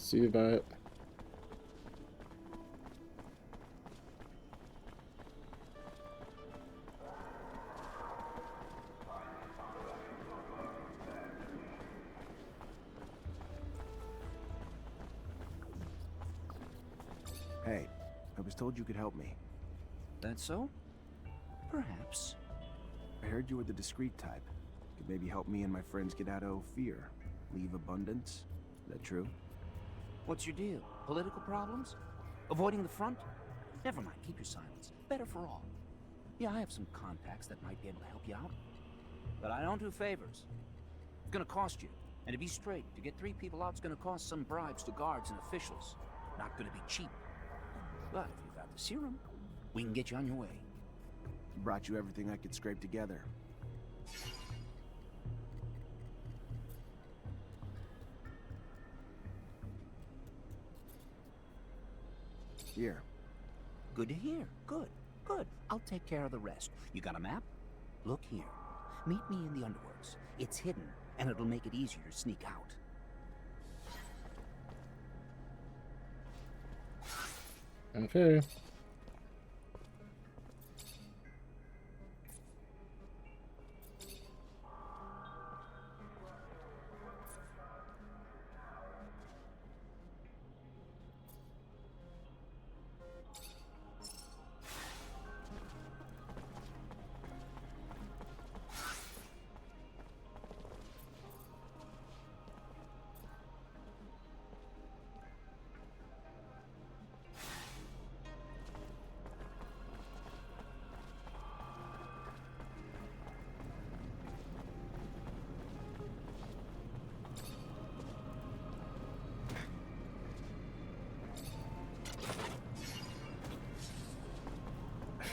See you about it. Hey, I was told you could help me. That's so? Perhaps. I heard you were the discreet type. Could maybe help me and my friends get out of fear. Leave abundance. Is that true? What's your deal? Political problems? Avoiding the front? Never mind, keep your silence. Better for all. Yeah, I have some contacts that might be able to help you out. But I don't do favors. It's gonna cost you. And to be straight, to get 3 people out is gonna cost some bribes to guards and officials. Not gonna be cheap. But if you got the serum, we can get you on your way. Brought you everything I could scrape together. Here. Good to hear. Good. Good. I'll take care of the rest. You got a map? Look here. Meet me in the underworks. It's hidden, and it'll make it easier to sneak out. Okay.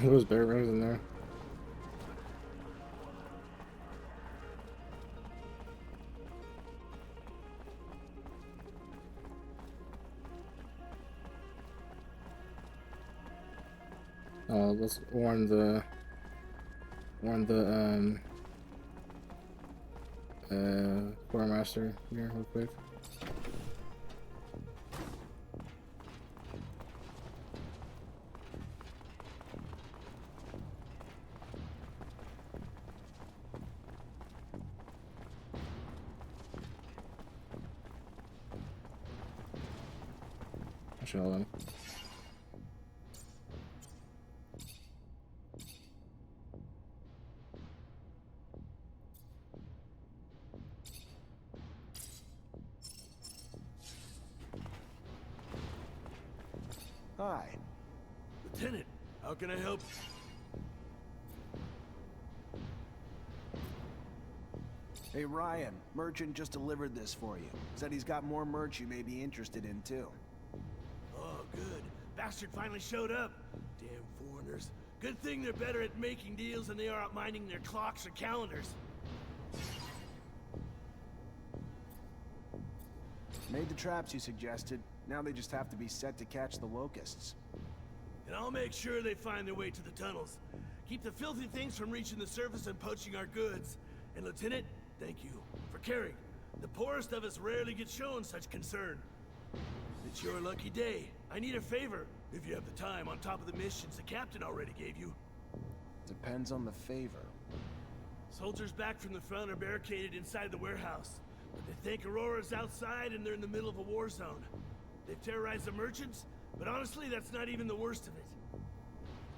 Those bear rings in there. Let's warn the quartermaster here real quick. Show them. Hi. Lieutenant, how can I help? Hey Ryan, merchant just delivered this for you. Said he's got more merch you may be interested in too. Oh, good. Bastard finally showed up. Damn foreigners. Good thing they're better at making deals than they are at minding their clocks or calendars. Made the traps you suggested. Now they just have to be set to catch the locusts. And I'll make sure they find their way to the tunnels. Keep the filthy things from reaching the surface and poaching our goods. And Lieutenant, thank you for caring. The poorest of us rarely get shown such concern. It's your lucky day. I need a favor, if you have the time, on top of the missions the captain already gave you. Depends on the favor. Soldiers back from the front are barricaded inside the warehouse. But they think Aurora's outside and they're in the middle of a war zone. They've terrorized the merchants, but honestly, that's not even the worst of it.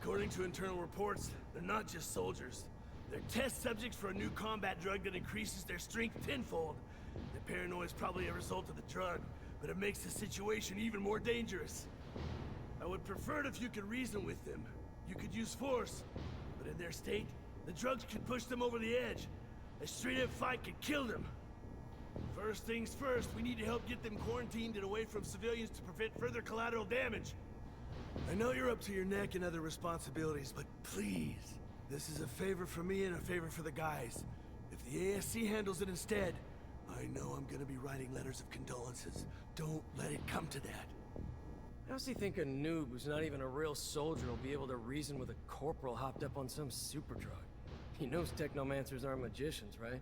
According to internal reports, they're not just soldiers. They're test subjects for a new combat drug that increases their strength tenfold. The paranoia is probably a result of the drug, but it makes the situation even more dangerous. I would prefer it if you could reason with them. You could use force, but in their state, the drugs could push them over the edge. A straight-up fight could kill them. First things first, we need to help get them quarantined and away from civilians to prevent further collateral damage. I know you're up to your neck in other responsibilities, but please, this is a favor for me and a favor for the guys. If the ASC handles it instead, I know I'm gonna be writing letters of condolences. Don't let it come to that. How's he think a noob who's not even a real soldier will be able to reason with a corporal hopped up on some super drug? He knows Technomancers aren't magicians, right?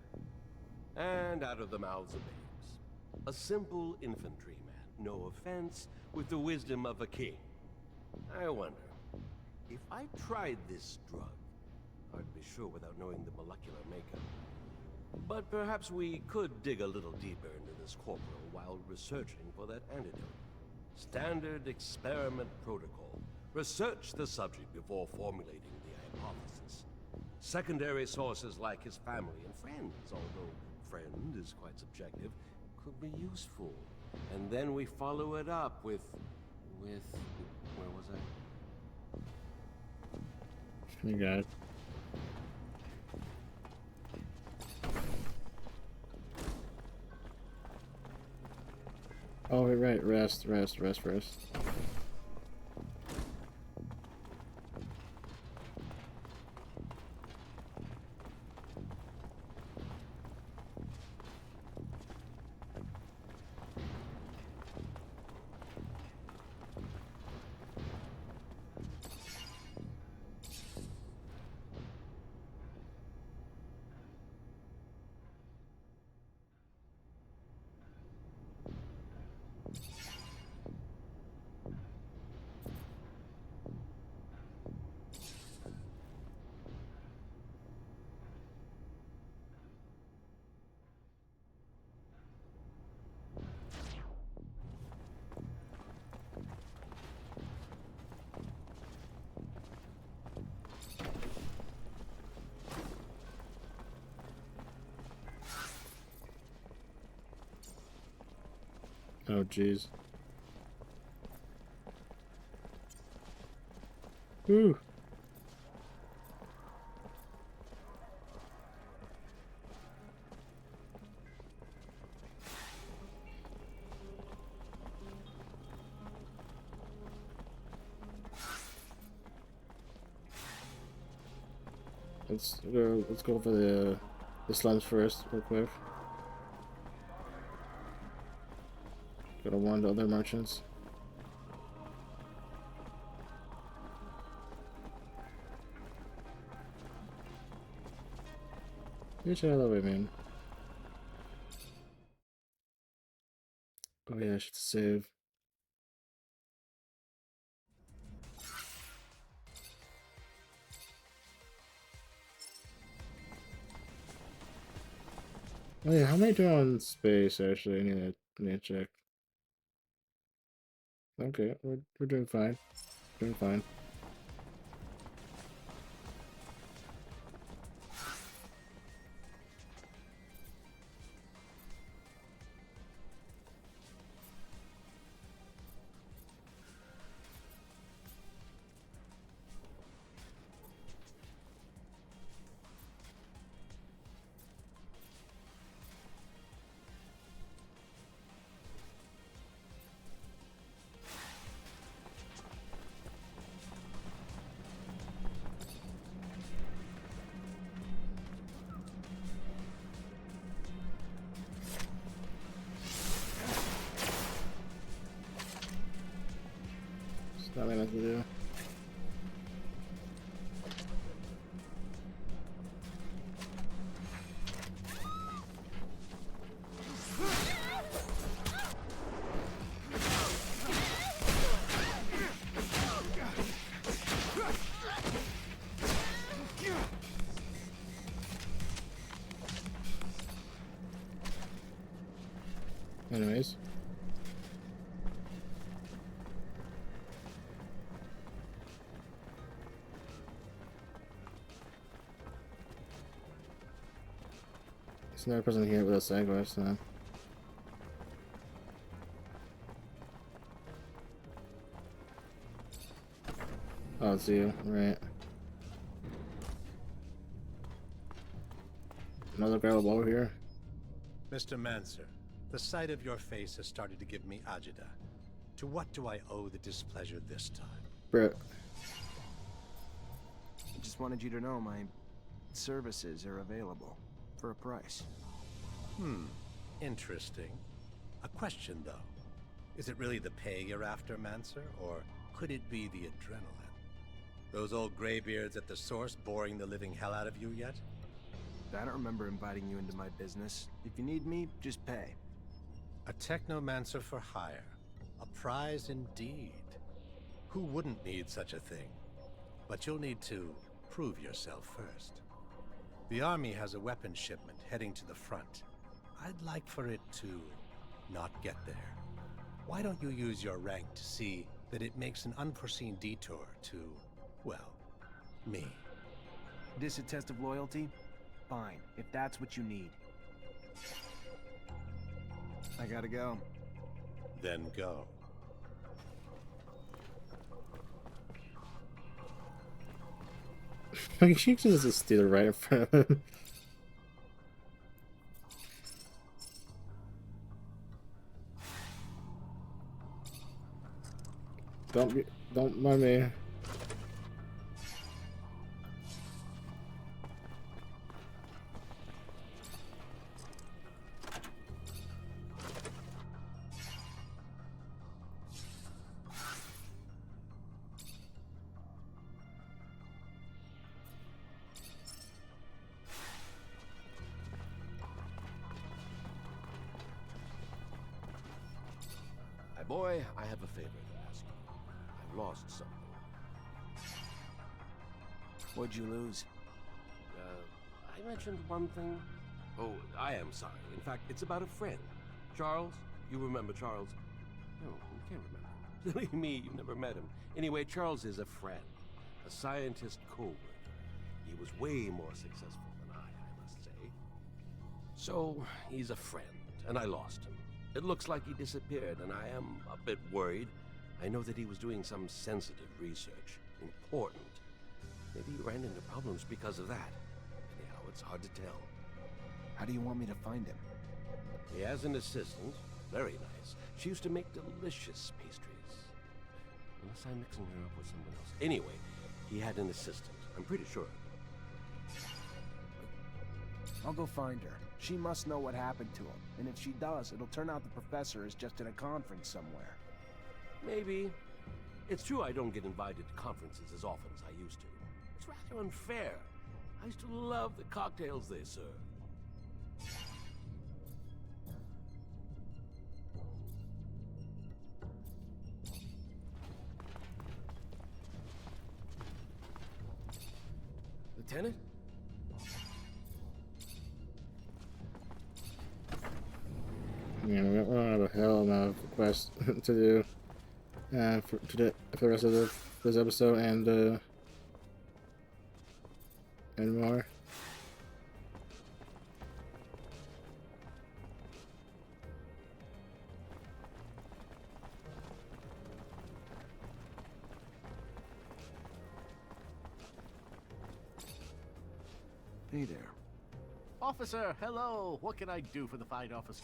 And out of the mouths of babes. A simple infantryman. no offense, with the wisdom of a king. I wonder, if I tried this drug, I'd be sure without knowing the molecular makeup. But perhaps we could dig a little deeper into this corporal while researching for that antidote. Standard experiment protocol. Research the subject before formulating the hypothesis. Secondary sources like his family and friends, although friend is quite subjective, could be useful. And then we follow it up with... where was I? You got it. Oh, right. Rest. Oh, jeez. Woo. Let's go for the slums first, real quick. Gotta warn the other merchants. Get out of the way, man. Oh yeah, I should save. Oh yeah, how am I doing on space? Actually, I need to check. Okay, we're doing fine. Doing fine. Not what I meant to do. Anyways. There's another person here with us, anyway, so. Oh, it's you, right. Another gravel over here. Mr. Mancer, the sight of your face has started to give me agita. To what do I owe the displeasure this time? Brett. I just wanted you to know my services are available for a price. Interesting. A question, though. Is it really the pay you're after, Mancer, or could it be the adrenaline? Those old graybeards at the source boring the living hell out of you yet? I don't remember inviting you into my business. If you need me, just pay. A Technomancer for hire. A prize indeed. Who wouldn't need such a thing? But you'll need to prove yourself first. The army has a weapons shipment heading to the front. I'd like for it to not get there. Why don't you use your rank to see that it makes an unforeseen detour to, well, me? This a test of loyalty? Fine, if that's what you need. I gotta go. Then go. Like, she can just steal it right in front of him. Don't mind me. My boy, I have a favor to ask you. I've lost something. What'd you lose? I mentioned one thing. Oh, I am sorry. In fact, it's about a friend. Charles? You remember Charles? No, you can't remember. Silly me, you never met him. Anyway, Charles is a friend. A scientist co-worker. He was way more successful than I must say. So, he's a friend, and I lost him. It looks like he disappeared, and I am a bit worried. I know that he was doing some sensitive research. Important. Maybe he ran into problems because of that. Anyhow, it's hard to tell. How do you want me to find him? He has an assistant. Very nice. She used to make delicious pastries. Unless I'm mixing her up with someone else. Anyway, he had an assistant. I'm pretty sure. I'll go find her. She must know what happened to him. And if she does, it'll turn out the professor is just at a conference somewhere. Maybe. It's true I don't get invited to conferences as often as I used to. It's rather unfair. I used to love the cocktails they serve. Lieutenant? Yeah, we don't have a hell amount of quests to do for the rest of this episode and more. Hey there. Officer, hello. What can I do for the fine officer?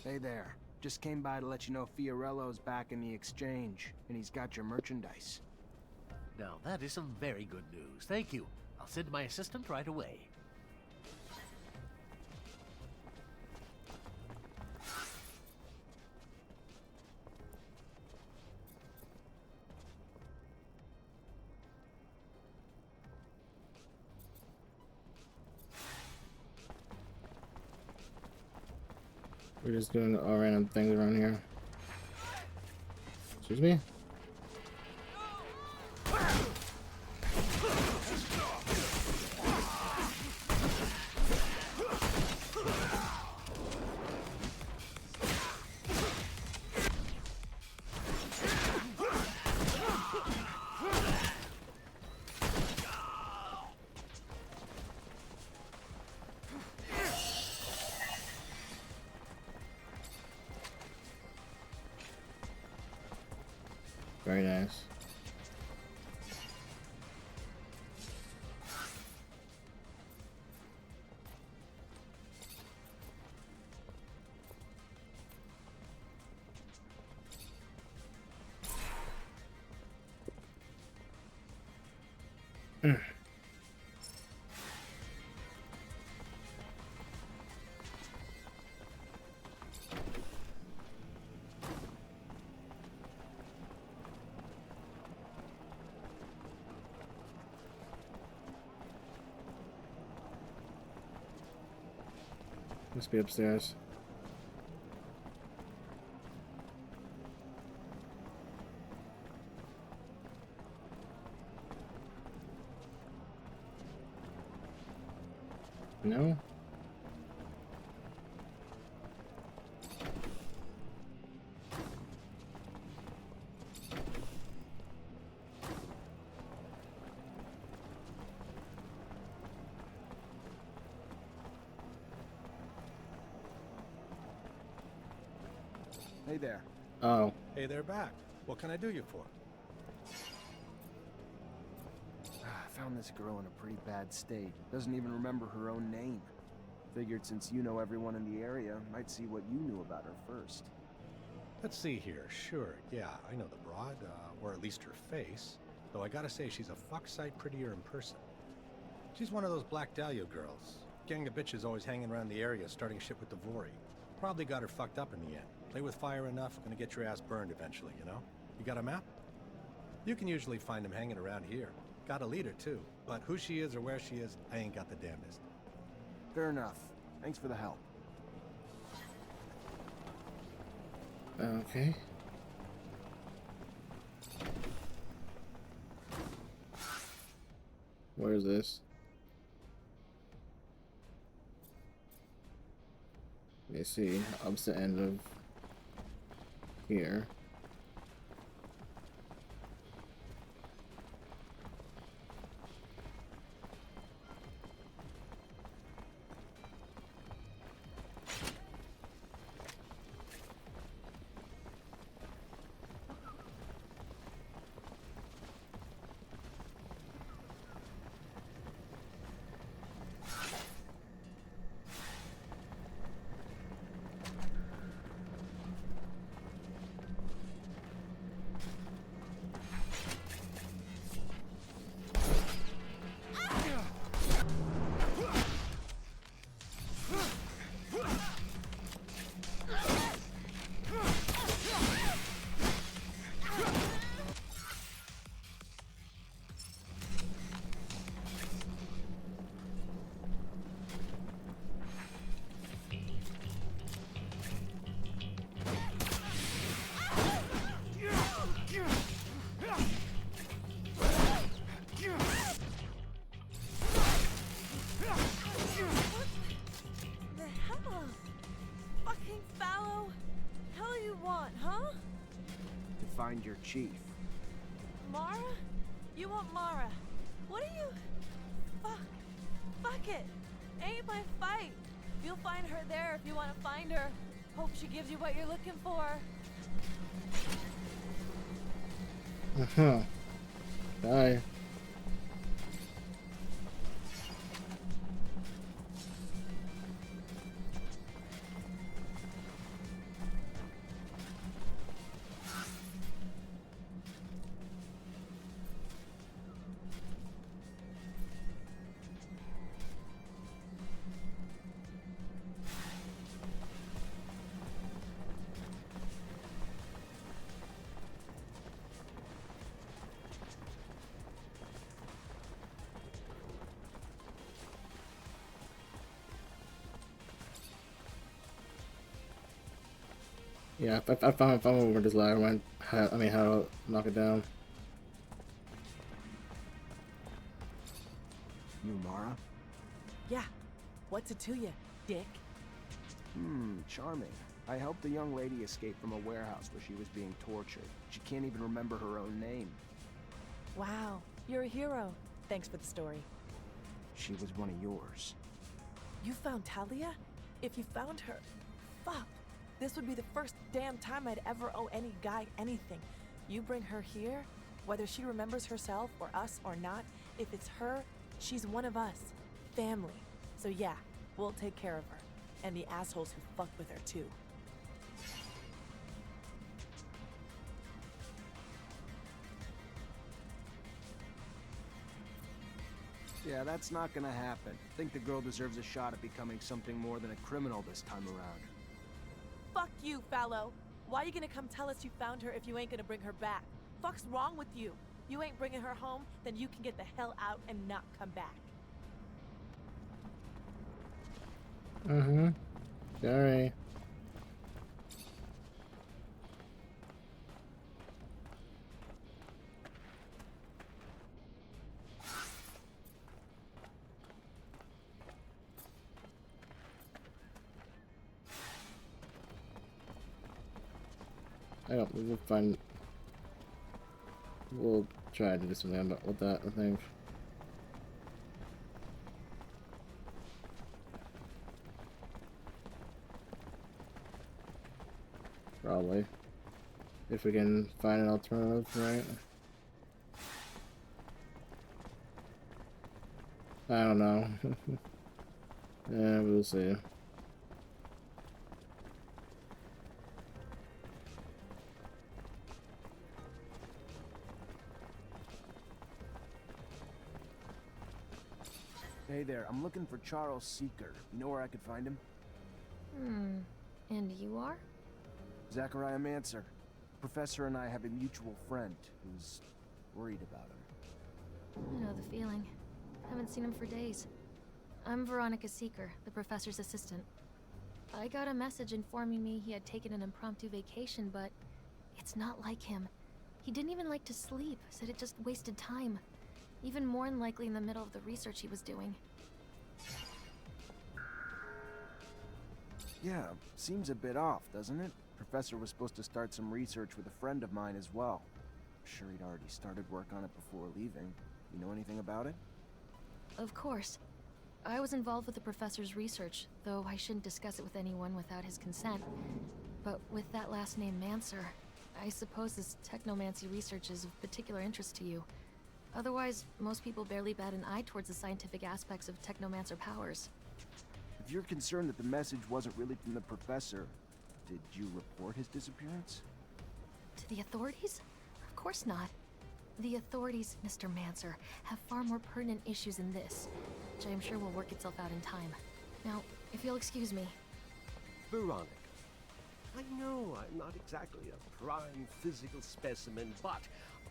Hey there. Just came by to let you know Fiorello's back in the exchange, and he's got your merchandise. Now, that is some very good news. Thank you. I'll send my assistant right away. We're just doing all random things around here. Excuse me? Very nice. Must be upstairs. No? Hey there. Oh. Hey, they're back. What can I do you for? I found this girl in a pretty bad state. Doesn't even remember her own name. Figured since you know everyone in the area, might see what you knew about her first. Let's see here. Sure, yeah, I know the broad, or at least her face. Though I gotta say, she's a fuck sight prettier in person. She's one of those Black Dahlia girls. Gang of bitches always hanging around the area, starting shit with the Vori. Probably got her fucked up in the end. Play with fire enough, gonna get your ass burned eventually, you know? You got a map? You can usually find them hanging around here. Got a leader, too. But who she is or where she is, I ain't got the damnedest. Fair enough. Thanks for the help. Okay. Where is this? Let me see. Opposite end of here. Find your chief. Mara? You want Mara? What are you? Fuck it. Ain't my fight. You'll find her there if you want to find her. Hope she gives you what you're looking for. Bye. Yeah, I found where this ladder went. How to knock it down. You Mara? Yeah. What's it to you, dick? Charming. I helped a young lady escape from a warehouse where she was being tortured. She can't even remember her own name. Wow, you're a hero. Thanks for the story. She was one of yours. You found Talia? If you found her, fuck. This would be the first damn time I'd ever owe any guy anything. You bring her here, whether she remembers herself or us or not, if it's her, she's one of us. Family. So yeah, we'll take care of her. And the assholes who fucked with her too. Yeah, that's not gonna happen. Think the girl deserves a shot at becoming something more than a criminal this time around. Fuck you, Fallow. Why you gonna come tell us you found her if you ain't gonna bring her back? Fuck's wrong with you? You ain't bringing her home, then you can get the hell out and not come back. Sorry. I don't. We'll find. We'll try to do something about with that. I think. Probably. If we can find an alternative, right? I don't know. Yeah, we'll see. Hey there, I'm looking for Charles Seeker. You know where I could find him? And you are? Zachariah Mancer. Professor and I have a mutual friend who's worried about him. I know the feeling. Haven't seen him for days. I'm Veronica Seeker, the professor's assistant. I got a message informing me he had taken an impromptu vacation, but it's not like him. He didn't even like to sleep, said it just wasted time. Even more unlikely in the middle of the research he was doing. Yeah, seems a bit off, doesn't it? Professor was supposed to start some research with a friend of mine as well. I'm sure he'd already started work on it before leaving. You know anything about it? Of course. I was involved with the professor's research, though I shouldn't discuss it with anyone without his consent. But with that last name Mancer, I suppose this technomancy research is of particular interest to you. Otherwise, most people barely bat an eye towards the scientific aspects of technomancer powers. If you're concerned that the message wasn't really from the professor, did you report his disappearance? To the authorities? Of course not. The authorities, Mr. Mancer, have far more pertinent issues than this, which I am sure will work itself out in time. Now, if you'll excuse me. Veronica, I know I'm not exactly a prime physical specimen, but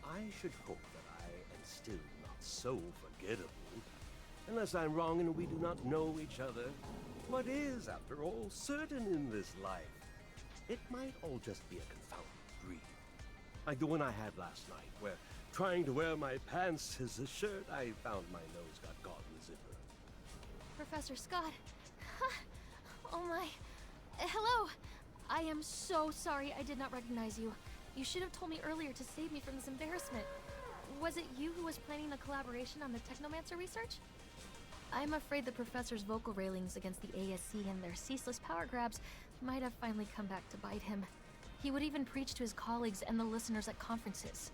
I should hope that I am still not so forgettable. Unless I'm wrong and we do not know each other, what is, after all, certain in this life? It might all just be a confounded dream. Like the one I had last night, where trying to wear my pants as a shirt, I found my nose got caught in the zipper. Professor Scott. Oh my. Hello. I am so sorry I did not recognize you. You should have told me earlier to save me from this embarrassment. Was it you who was planning the collaboration on the Technomancer research? I'm afraid the professor's vocal railings against the ASC and their ceaseless power grabs might have finally come back to bite him. He would even preach to his colleagues and the listeners at conferences.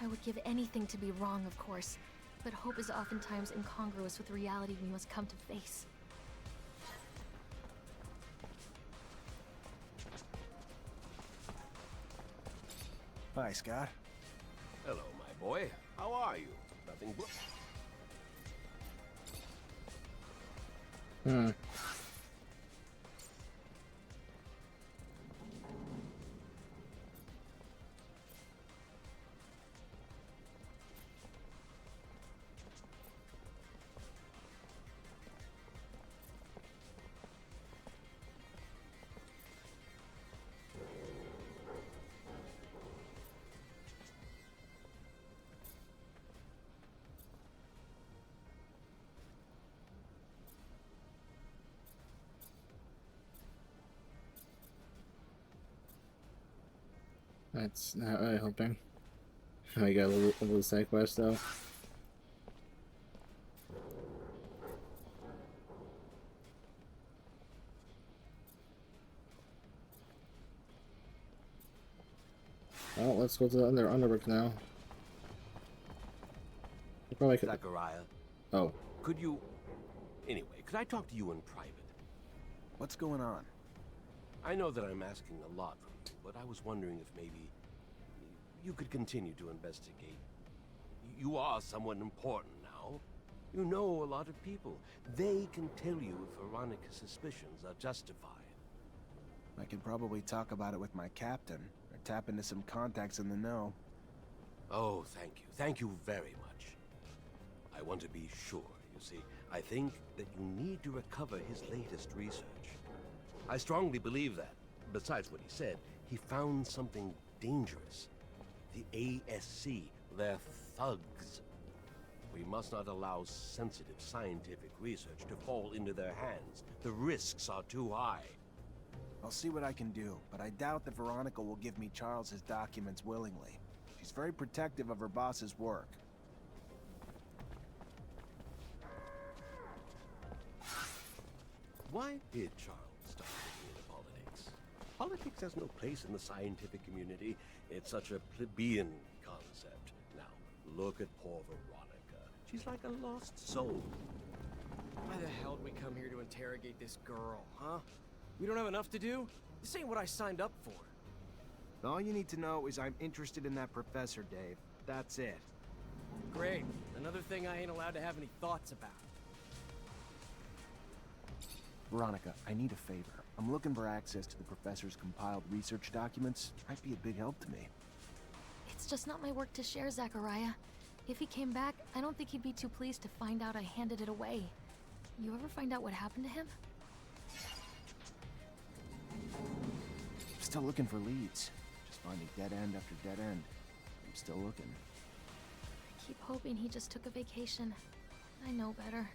I would give anything to be wrong, of course, but hope is oftentimes incongruous with the reality we must come to face. Hi, Scott. Hello, my boy. How are you? Nothing but... That's not really helping. I got a little side quest though. Well, let's go to the Underworld now. I probably could. Zachariah, Oh. could you... Anyway, could I talk to you in private? What's going on? I know that I'm asking a lot from you, but I was wondering if maybe you could continue to investigate. You are someone important now. You know a lot of people. They can tell you if Veronica's suspicions are justified. I could probably talk about it with my captain, or tap into some contacts in the know. Oh, thank you. Thank you very much. I want to be sure, you see. I think that you need to recover his latest research. I strongly believe that, besides what he said, he found something dangerous. The ASC, they're thugs. We must not allow sensitive scientific research to fall into their hands. The risks are too high. I'll see what I can do, but I doubt that Veronica will give me Charles's documents willingly. She's very protective of her boss's work. Why did Charles start getting into politics? Politics has no place in the scientific community. It's such a plebeian concept. Now, look at poor Veronica. She's like a lost soul. Why the hell did we come here to interrogate this girl, huh? We don't have enough to do? This ain't what I signed up for. All you need to know is I'm interested in that professor, Dave. That's it. Great. Another thing I ain't allowed to have any thoughts about. Veronica, I need a favor. I'm looking for access to the professor's compiled research documents. Might be a big help to me. It's just not my work to share, Zachariah. If he came back, I don't think he'd be too pleased to find out I handed it away. You ever find out what happened to him? Still looking for leads. Just finding dead end after dead end. I'm still looking. I keep hoping he just took a vacation. I know better.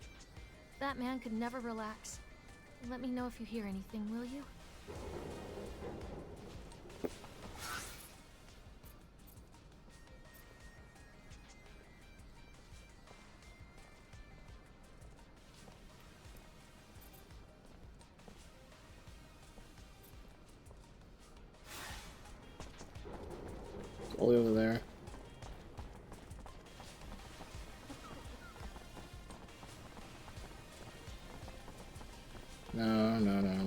That man could never relax. Let me know if you hear anything, will you? It's all over there. No.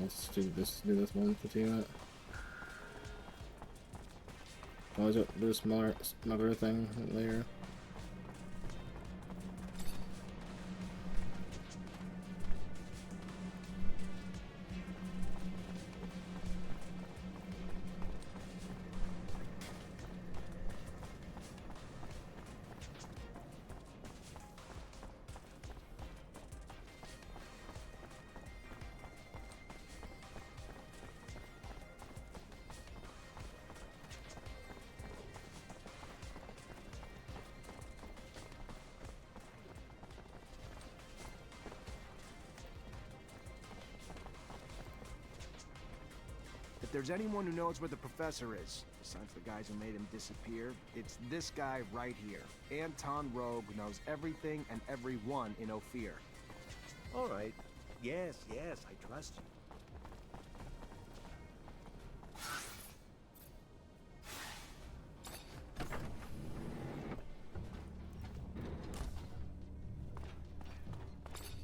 Let's do this one to do it. Oh, do a smaller thing later. If there's anyone who knows where the professor is, besides the guys who made him disappear, it's this guy right here. Anton Rogue knows everything and everyone in Ophir. All right. Yes, I trust you.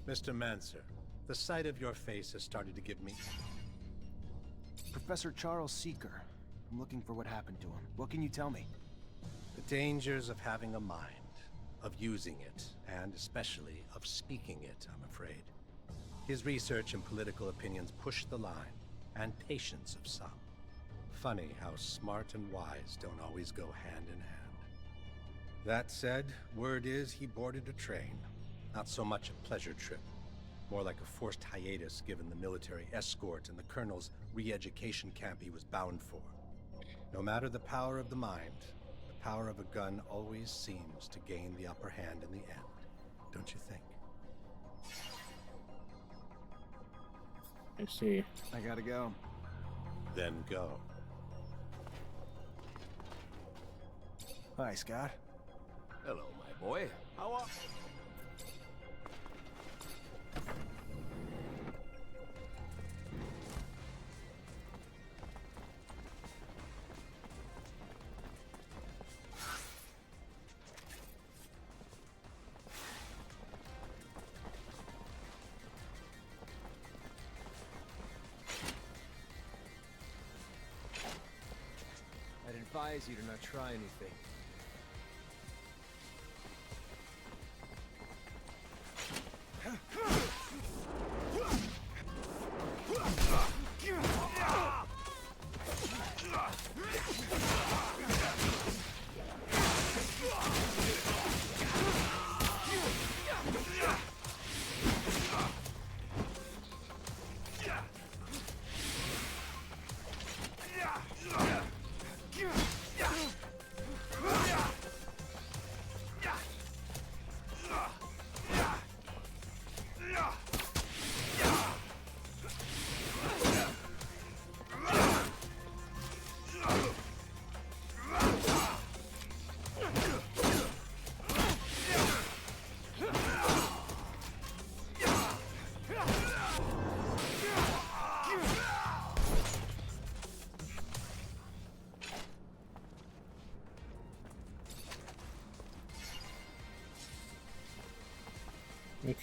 Mr. Mancer, the sight of your face has started to give me... Professor Charles Seeker. I'm looking for what happened to him. What can you tell me? The dangers of having a mind, of using it, and especially of speaking it, I'm afraid. His research and political opinions push the line, and patience of some. Funny how smart and wise don't always go hand in hand. That said, word is he boarded a train. Not so much a pleasure trip. More like a forced hiatus given the military escort and the colonel's re-education camp he was bound for. No matter the power of the mind, the power of a gun always seems to gain the upper hand in the end, don't you think? I see. I gotta go. Then go. Hi, Scott. Hello, my boy. How are... I'd advise you to not try anything.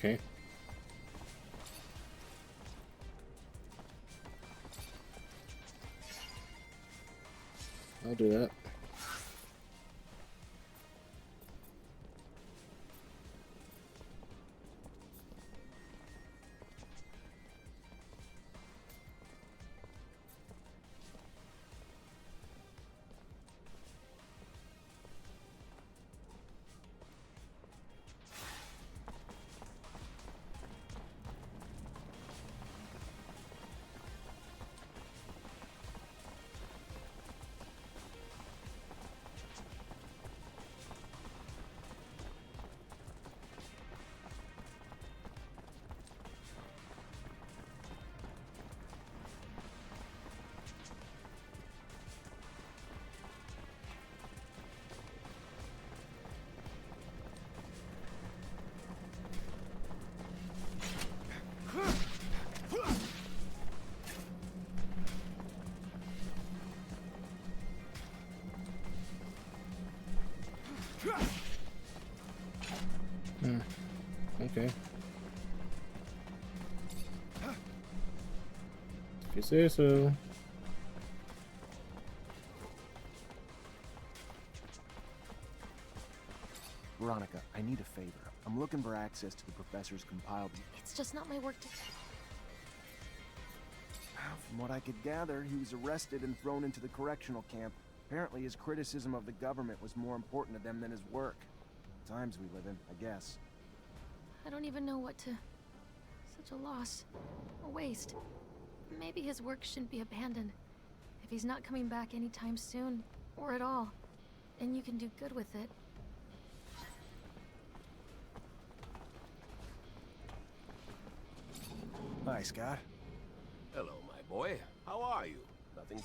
Okay. I'll do that. Okay. If you say so. Veronica, I need a favor. I'm looking for access to the professor's compiled. It's just not my work to... From what I could gather, he was arrested and thrown into the correctional camp. Apparently his criticism of the government was more important to them than his work. Times we live in, I guess. I don't even know what to... Such a loss. A waste. Maybe his work shouldn't be abandoned. If he's not coming back anytime soon, or at all, and you can do good with it. Hi, Scott. Hello, my boy. How are you? Nothing.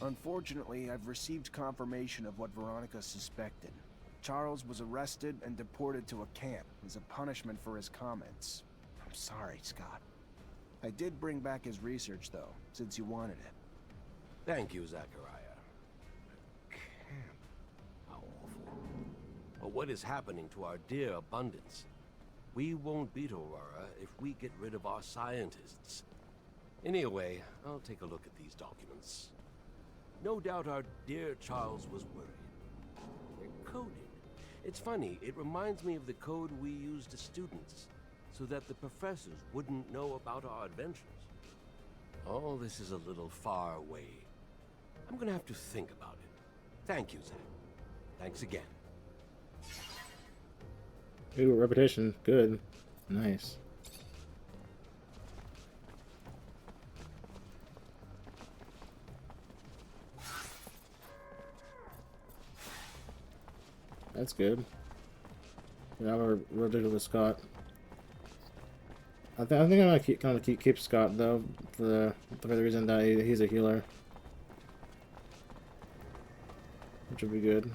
Unfortunately, I've received confirmation of what Veronica suspected. Charles was arrested and deported to a camp as a punishment for his comments. I'm sorry, Scott. I did bring back his research, though, since you wanted it. Thank you, Zachariah. Camp. How awful. But what is happening to our dear abundance? We won't beat Aurora if we get rid of our scientists. Anyway, I'll take a look at these documents. No doubt our dear Charles was worried. They're coded. It's funny, it reminds me of the code we used as students, so that the professors wouldn't know about our adventures. All this is a little far away. I'm gonna have to think about it. Thank you, Zach. Thanks again. Ooh, reputation. Good. Nice. That's good. Now we're dealing with Scott. I think I'm gonna keep Scott though for the reason that he's a healer, which would be good.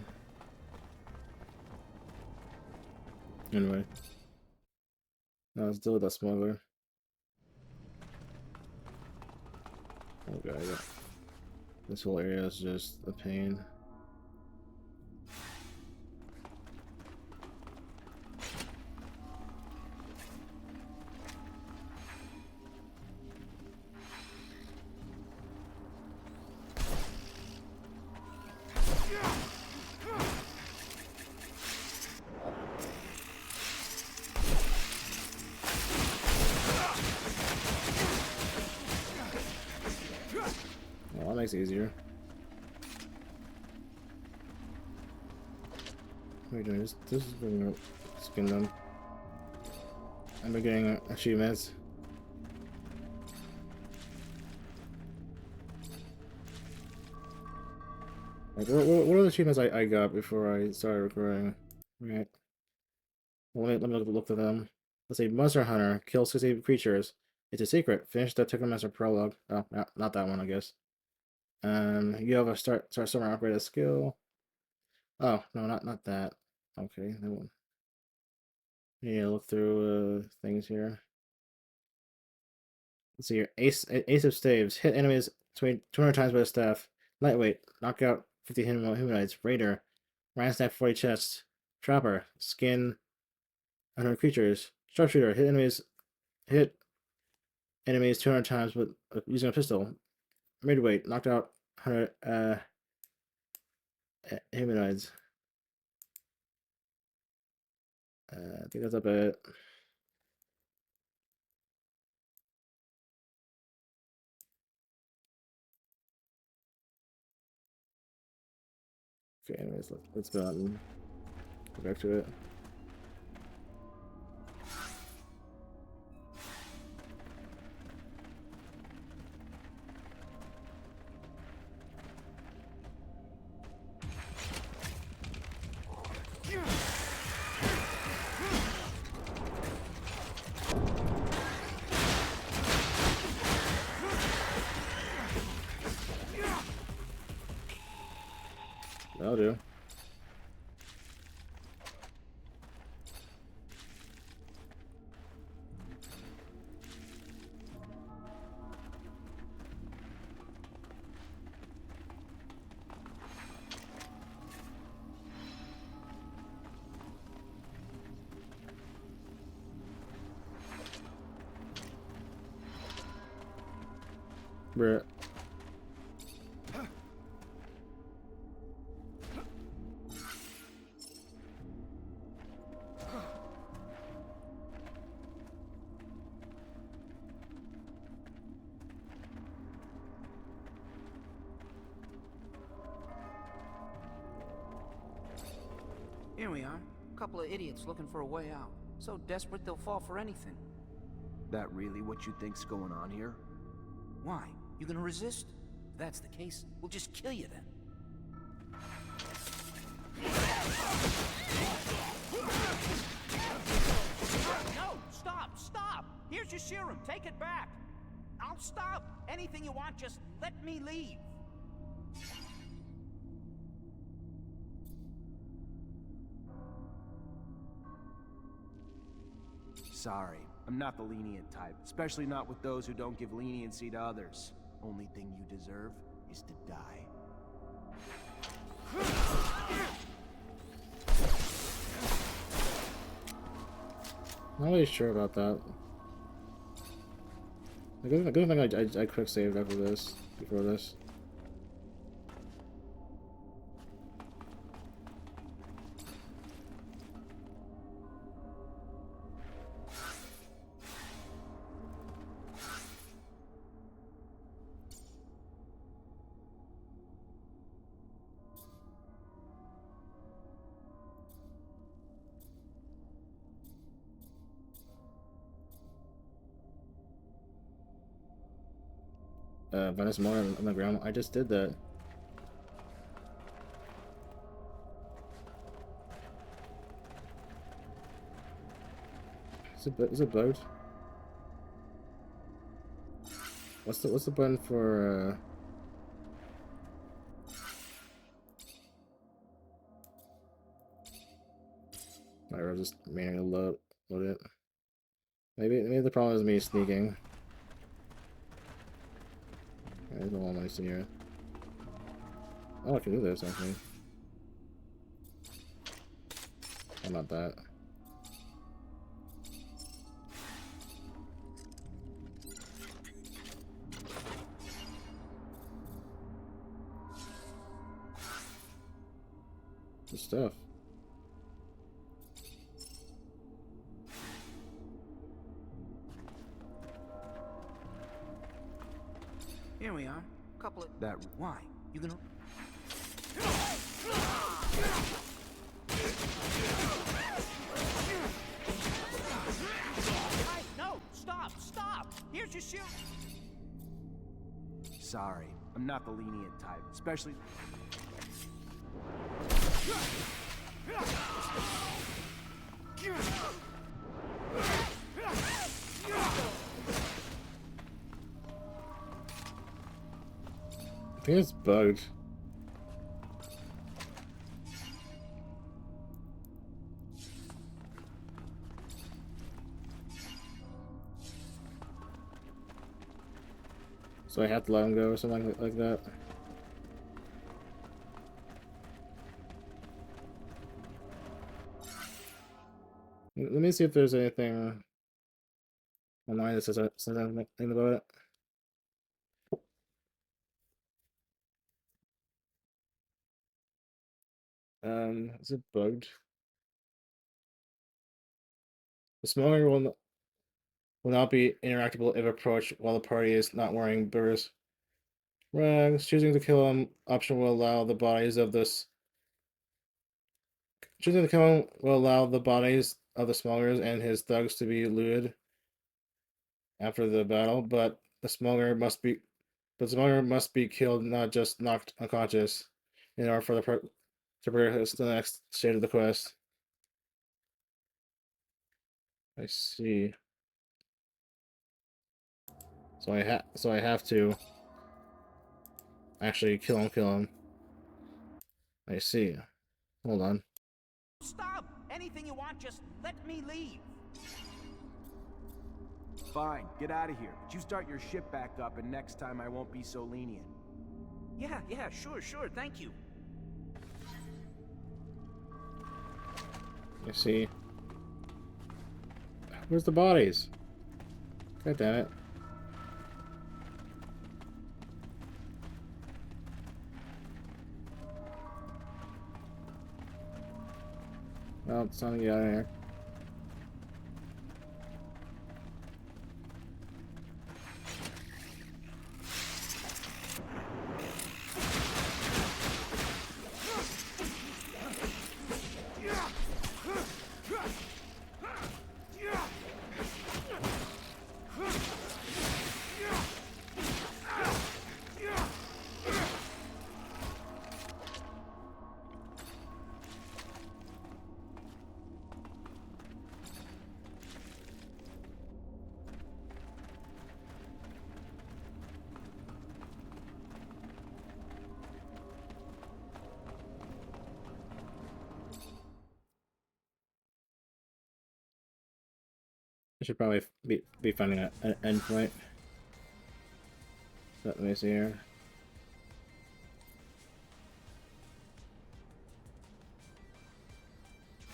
Anyway, now let's deal with that smuggler. Oh god, yeah. This whole area is just a pain. Well, that makes it easier. What are you doing? This is bringing up skin them. I'm getting achievements. Like, what are the achievements I got before I started recording? Right. Well, let me look for them. Let's see. Monster Hunter. Kill 60 creatures. It's a secret. Finish the Technomancer prologue. Oh, not that one, I guess. You have a start somewhere upgrade skill. Oh, no, not that. Okay, that one. Yeah, look through things here. Let's see here. Ace of Staves. Hit enemies 200 times with a staff. Lightweight. Knock out 50 humanoids. Raider. Ransack 40 chests. Trapper. Skin 100 creatures. Sharpshooter. Hit enemies 200 times with using a pistol. Midweight. Knocked out 100 humanoids. I think that's about it. Okay, anyways, let's go out and go back to it. That'll do. Bruh. Here we are. A couple of idiots looking for a way out. So desperate they'll fall for anything. That really what you think's going on here? Why? You gonna resist? If that's the case, we'll just kill you then. No! Stop! Stop! Here's your serum. Take it back. I'll stop. Anything you want, just let me leave. Sorry, I'm not the lenient type, especially not with those who don't give leniency to others. Only thing you deserve is to die. Not really sure about that. A good thing I quick saved after this, before this. Minus more on the ground. I just did that. Is it bugged? What's the button for I'll just manually load it. Maybe the problem is me sneaking. There's a lot of nice in here. Oh, I can do this actually. How about that? Good stuff. Here we are. A couple of... That... Why? You gonna... No! Stop! Stop! Here's your shoe! Sorry, I'm not the lenient type, especially... I think it's bugged. So I have to let him go or something like that. Let me me see if there's anything online that says anything about it. Is it bugged? The smuggler will not be interactable if approached while the party is not wearing burrs. Rags. Choosing to kill him option will allow the bodies of this. Choosing to kill him will allow the bodies of the smugglers and his thugs to be looted after the battle, but the smuggler must be killed, not just knocked unconscious, in order for to progress to the next stage of the quest. I see. So I have to actually kill him. I see. Hold on. Stop! Anything you want, just let me leave. Fine, get out of here. But you start your ship back up, and next time I won't be so lenient. Yeah, sure, thank you. I see. Where's the bodies? God damn it. Well, it's time to get out of here. I should probably be finding an endpoint. Let me see here.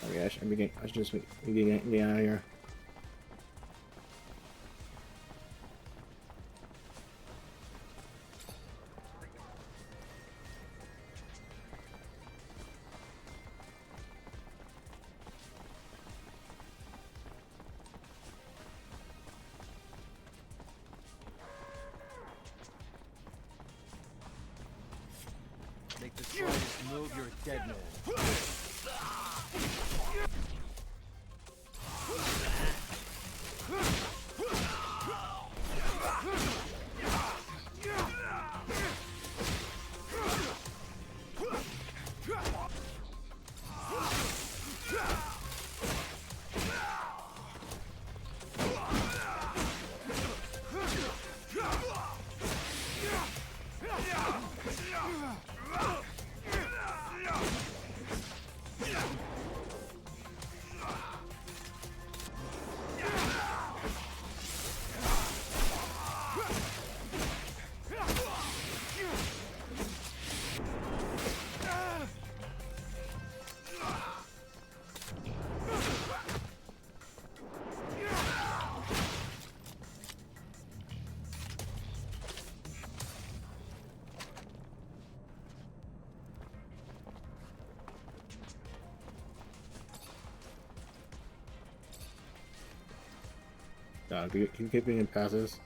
Oh yeah, I should just be getting out of here. Make the slightest move, you're a dead man. Can you keep getting passes?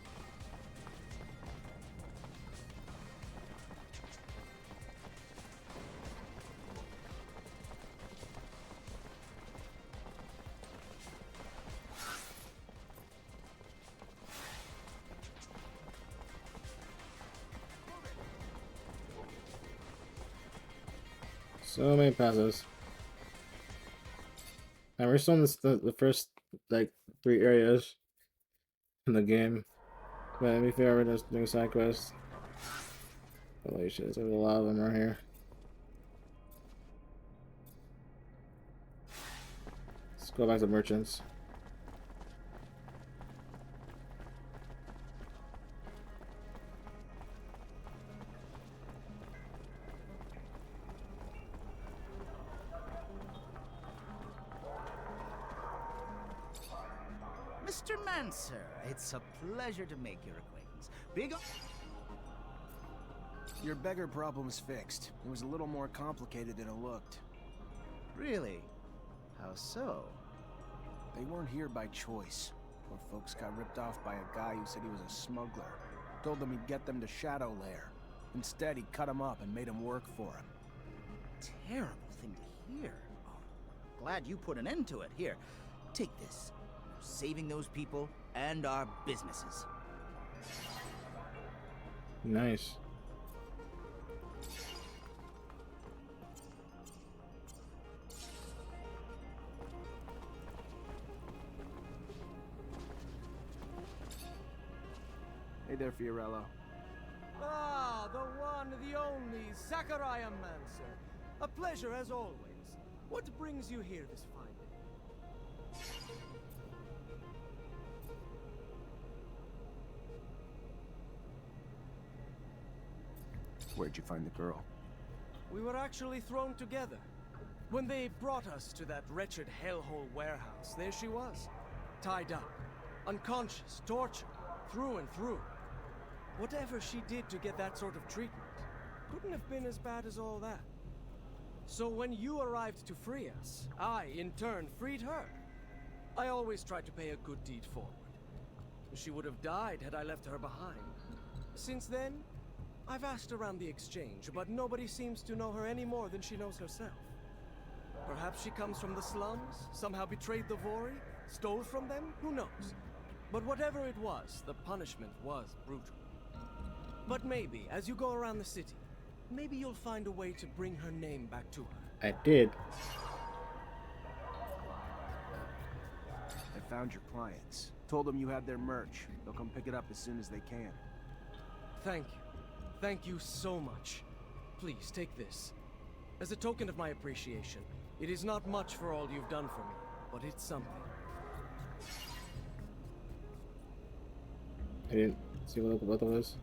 So many passes. And we're still in the first like 3 areas in the game. But to be fair, we're just doing side quests. Holy shit, there's a lot of them right here. Let's go back to merchants. Technomancer. It's a pleasure to make your acquaintance. Your beggar problem's fixed. It was a little more complicated than it looked. Really? How so? They weren't here by choice. Poor folks got ripped off by a guy who said he was a smuggler. Told them he'd get them to Shadow Lair. Instead, he cut them up and made them work for him. Terrible thing to hear. Oh, glad you put an end to it. Here, take this. Saving those people and our businesses. Nice. Hey there, Fiorello. Ah, the one, the only Technomancer. A pleasure as always. What brings you here this fine day? Where'd you find the girl? We were actually thrown together. When they brought us to that wretched hellhole warehouse, there she was. Tied up, unconscious, tortured, through and through. Whatever she did to get that sort of treatment couldn't have been as bad as all that. So when you arrived to free us, I, in turn, freed her. I always tried to pay a good deed forward. She would have died had I left her behind. Since then, I've asked around the exchange, but nobody seems to know her any more than she knows herself. Perhaps she comes from the slums, somehow betrayed the Vori, stole from them, who knows? But whatever it was, the punishment was brutal. But maybe, as you go around the city, maybe you'll find a way to bring her name back to her. I did. I found your clients. Told them you had their merch. They'll come pick it up as soon as they can. Thank you. Thank you so much. Please, take this. As a token of my appreciation, it is not much for all you've done for me, but it's something. I didn't see what that was.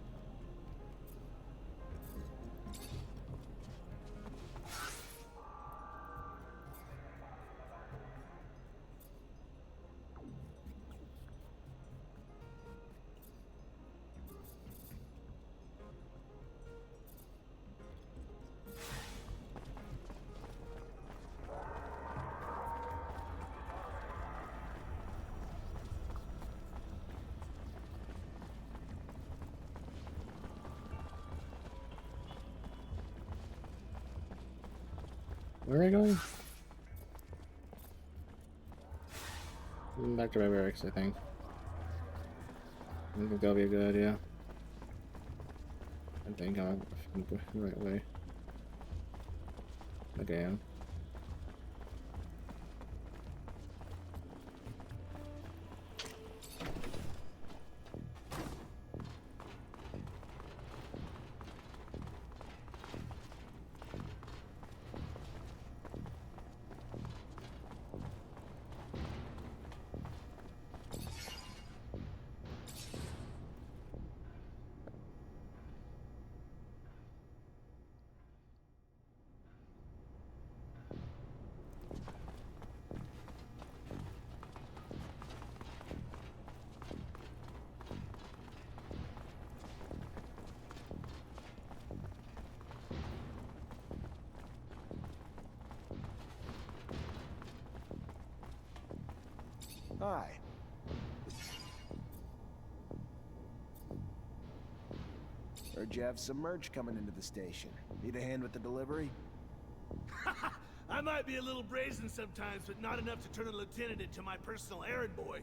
Where am I going? Back to my barracks, I think. I think that'll be a good idea. I think I'm the right way. Okay, I am. Hi. Heard you have some merch coming into the station. Need a hand with the delivery? I might be a little brazen sometimes, but not enough to turn a lieutenant into my personal errand boy.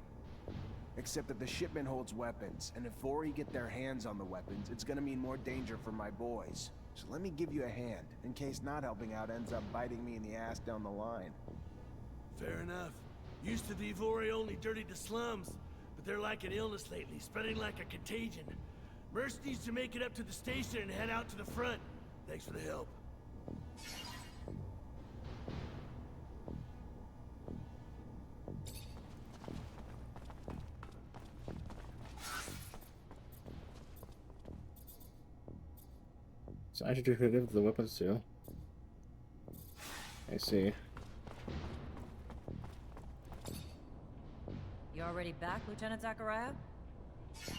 Except that the shipment holds weapons, and if Vori get their hands on the weapons, it's gonna mean more danger for my boys. So let me give you a hand, in case not helping out ends up biting me in the ass down the line. Fair enough. Used to be Vori only dirtied the slums, but they're like an illness lately, spreading like a contagion. Merce needs to make it up to the station and head out to the front. Thanks for the help. So I should give the weapons too. I see. You already already back, Lieutenant Zachariah? I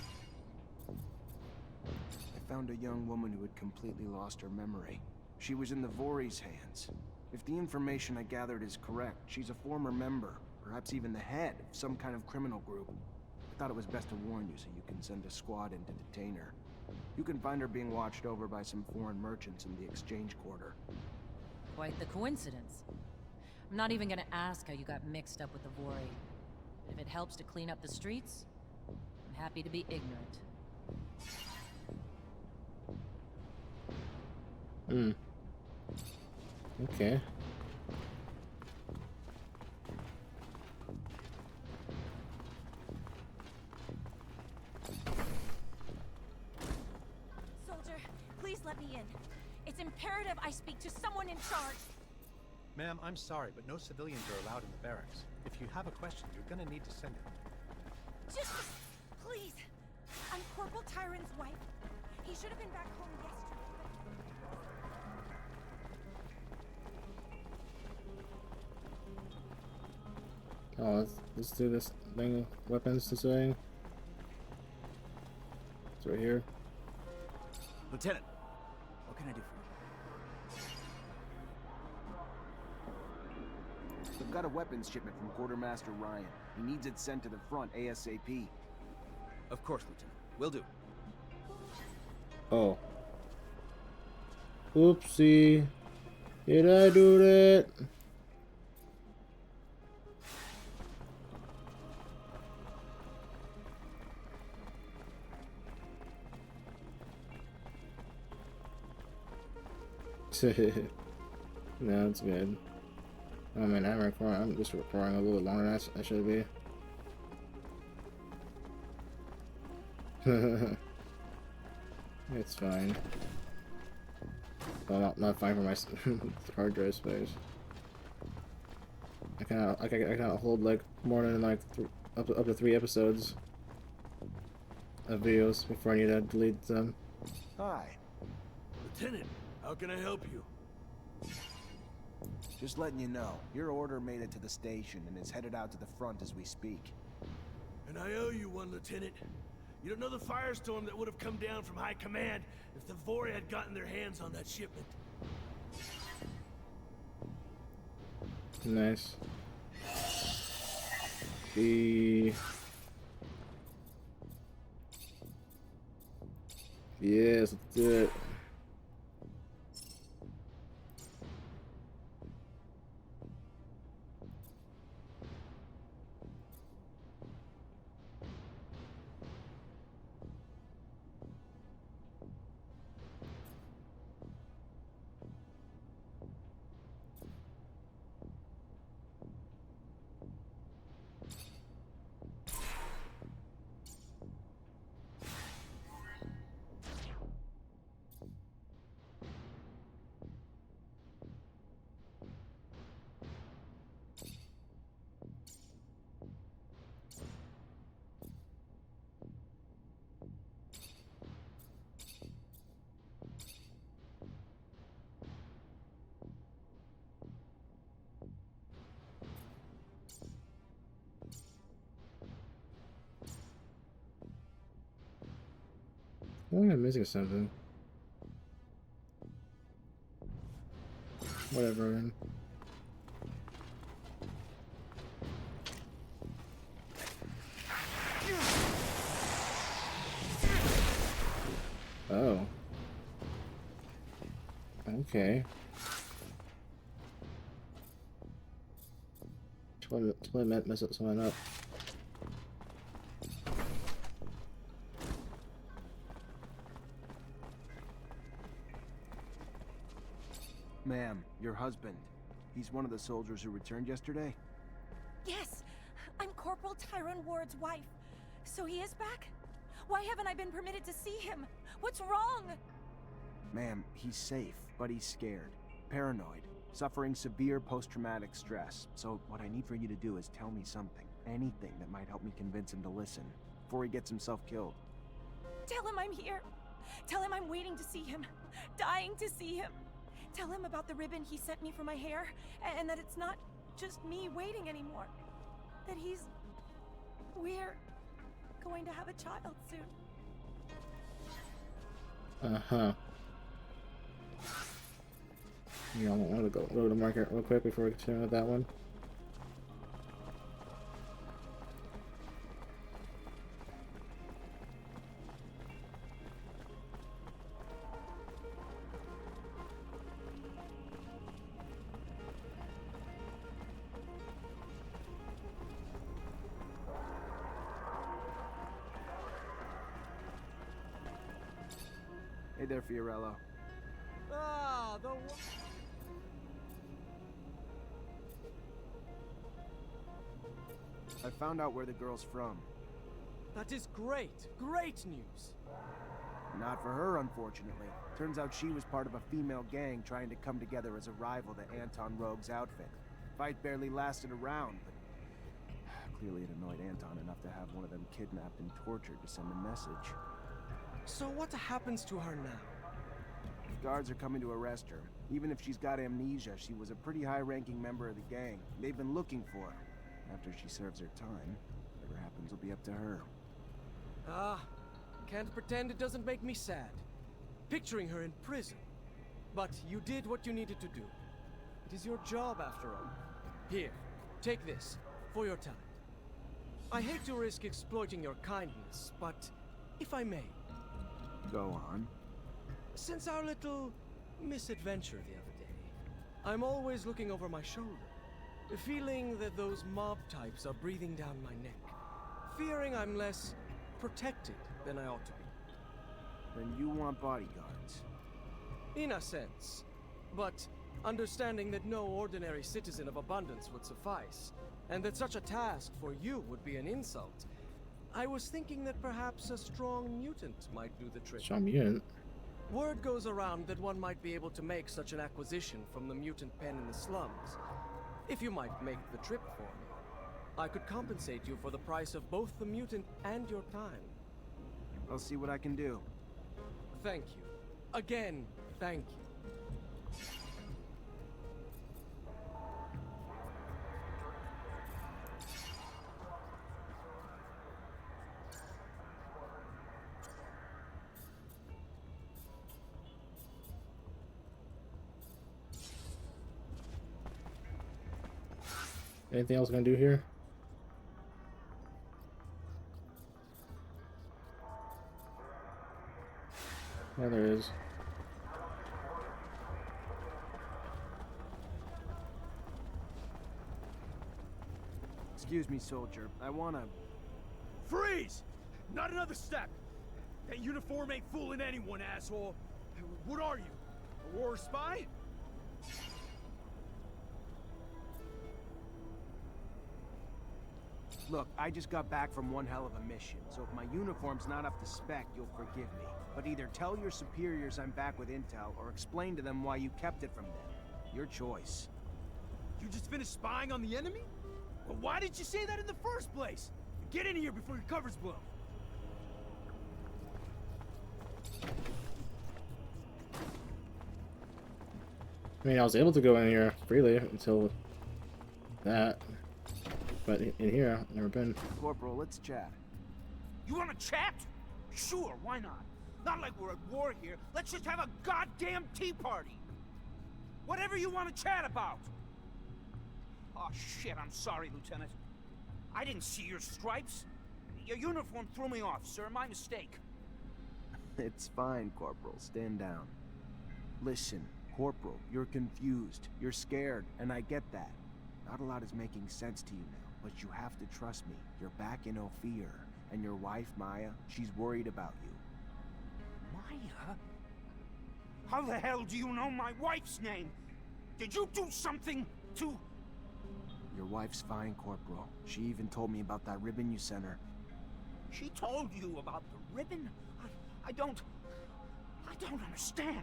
found a young woman who had completely lost her memory. She was in the Vori's hands. If the information I gathered is correct, she's a former member, perhaps even the head of some kind of criminal group. I thought it was best to warn you so you can send a squad in to detain her. You can find her being watched over by some foreign merchants in the exchange quarter. Quite the coincidence. I'm not even gonna ask how you got mixed up with the Vori. But if it helps to clean up the streets, I'm happy to be ignorant. Okay. Soldier, please let me in. It's imperative I speak to someone in charge. Ma'am, I'm sorry, but no civilians are allowed in the barracks. If you have a question, you're gonna need to send it. Just, please. I'm Corporal Tyron's wife. He should have been back home yesterday. Oh, let's do this thing. Weapons to say. It's right here. Lieutenant, what can I do for you? We've got a weapons shipment from Quartermaster Ryan. He needs it sent to the front ASAP. Of course, Lieutenant. Will do. Oh. Oopsie. Did I do that? No, it's good. Oh man, I'm just recording a little longer than I should be. It's fine. Well, not fine for my hard drive space. I cannot hold like more than like up to 3 episodes of videos before I need to delete them. Hi. Lieutenant, how can I help you? Just letting you know, your order made it to the station and is headed out to the front as we speak. And I owe you one, Lieutenant. You don't know the firestorm that would have come down from high command if the Vori had gotten their hands on that shipment. Nice. Yes, let's do it. I think I'm missing something. Whatever, man. Oh. Okay. Totally mess up someone up. Ma'am, your husband. He's one of the soldiers who returned yesterday? Yes, I'm Corporal Tyron Ward's wife. So he is back? Why haven't I been permitted to see him? What's wrong? Ma'am, he's safe, but he's scared. Paranoid. Suffering severe post-traumatic stress. So what I need for you to do is tell me something. Anything that might help me convince him to listen. Before he gets himself killed. Tell him I'm here. Tell him I'm waiting to see him. Dying to see him. Tell him about the ribbon he sent me for my hair, and that it's not just me waiting anymore. That he's We're going to have a child soon. Uh-huh. Yeah, I want to go to the market real quick before we continue with that one. Hey there, Fiorello. Ah, the I found out where the girl's from. That is great. Great news. Not for her, unfortunately. Turns out she was part of a female gang trying to come together as a rival to Anton Rogue's outfit. Fight barely lasted a round, but clearly it annoyed Anton enough to have one of them kidnapped and tortured to send a message. So what happens to her now? Guards are coming to arrest her. Even if she's got amnesia, she was a pretty high-ranking member of the gang. They've been looking for her. After she serves her time, whatever happens will be up to her. Ah, can't pretend it doesn't make me sad. Picturing her in prison. But you did what you needed to do. It is your job after all. Here, take this, for your time. I hate to risk exploiting your kindness, but if I may. Go on. Since our little misadventure the other day, I'm always looking over my shoulder, feeling that those mob types are breathing down my neck, fearing I'm less protected than I ought to be. Then you want bodyguards. In a sense, but understanding that no ordinary citizen of abundance would suffice, and that such a task for you would be an insult, I was thinking that perhaps a strong mutant might do the trick. Strong mutant? Word goes around that one might be able to make such an acquisition from the mutant pen in the slums. If you might make the trip for me, I could compensate you for the price of both the mutant and your time. I'll see what I can do. Thank you. Again, thank you. Anything else gonna do here? Yeah, there is. Excuse me, soldier. I wanna... Freeze! Not another step! That uniform ain't fooling anyone, asshole! What are you? A war spy? Look, I just got back from one hell of a mission, so if my uniform's not up to spec, you'll forgive me. But either tell your superiors I'm back with intel, or explain to them why you kept it from them. Your choice. You just finished spying on the enemy? Well, why didn't you say that in the first place? Get in here before your cover's blown. I mean, I was able to go in here freely until that. But in here, I've never been. Corporal, let's chat. You want to chat? Sure, why not? Not like we're at war here. Let's just have a goddamn tea party. Whatever you want to chat about. Oh, shit, I'm sorry, Lieutenant. I didn't see your stripes. Your uniform threw me off, sir. My mistake. It's fine, Corporal. Stand down. Listen, Corporal, you're confused. You're scared, and I get that. Not a lot is making sense to you now. But you have to trust me. You're back in Ophir. And your wife, Maya, she's worried about you. Maya? How the hell do you know my wife's name? Did you do something to... Your wife's fine, Corporal. She even told me about that ribbon you sent her. She told you about the ribbon? I don't understand.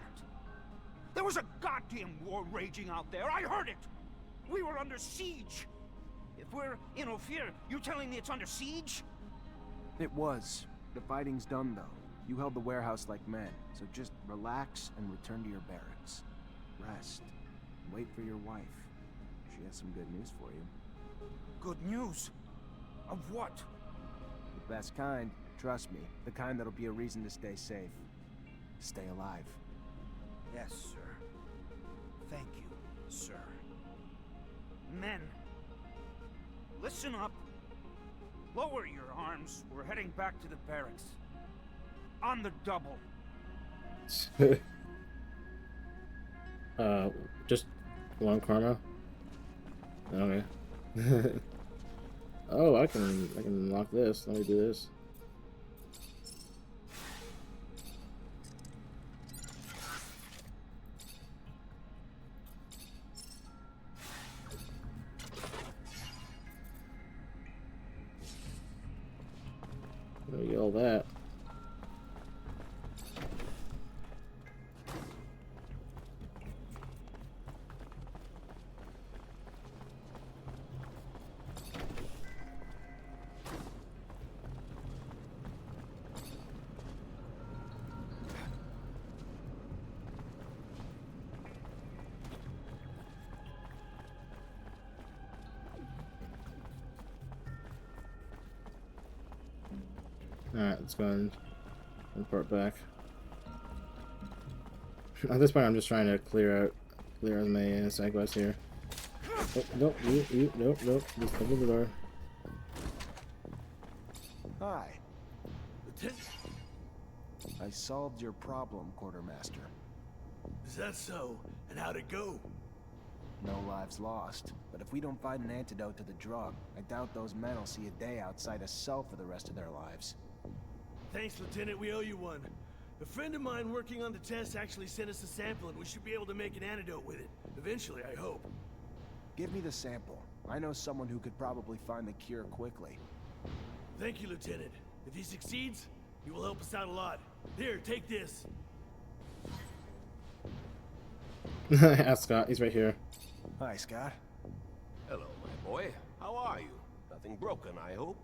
There was a goddamn war raging out there. I heard it. We were under siege. If we're in Ophir, you telling me it's under siege? It was. The fighting's done, though. You held the warehouse like men, so just relax and return to your barracks. Rest. Wait for your wife. She has some good news for you. Good news? Of what? Best kind, trust me, the kind that'll be a reason to stay safe. Stay alive. Yes, sir. Thank you, sir. Men, listen up. Lower your arms. We're heading back to the barracks. On the double. Just one karma. Okay. Oh, I can unlock this. Let me do this. Let me get all that. Alright, let's go and report back. At this point, I'm just trying to clear as many side quests here. Oh, nope, nope, just open the door. Hi. I solved your problem, Quartermaster. Is that so? And how'd it go? No lives lost. But if we don't find an antidote to the drug, I doubt those men will see a day outside a cell for the rest of their lives. Thanks, Lieutenant. We owe you one. A friend of mine working on the test actually sent us a sample, and we should be able to make an antidote with it. Eventually, I hope. Give me the sample. I know someone who could probably find the cure quickly. Thank you, Lieutenant. If he succeeds, he will help us out a lot. Here, take this. Ask Scott. He's right here. Hi, Scott. Hello, my boy. How are you? Nothing broken, I hope?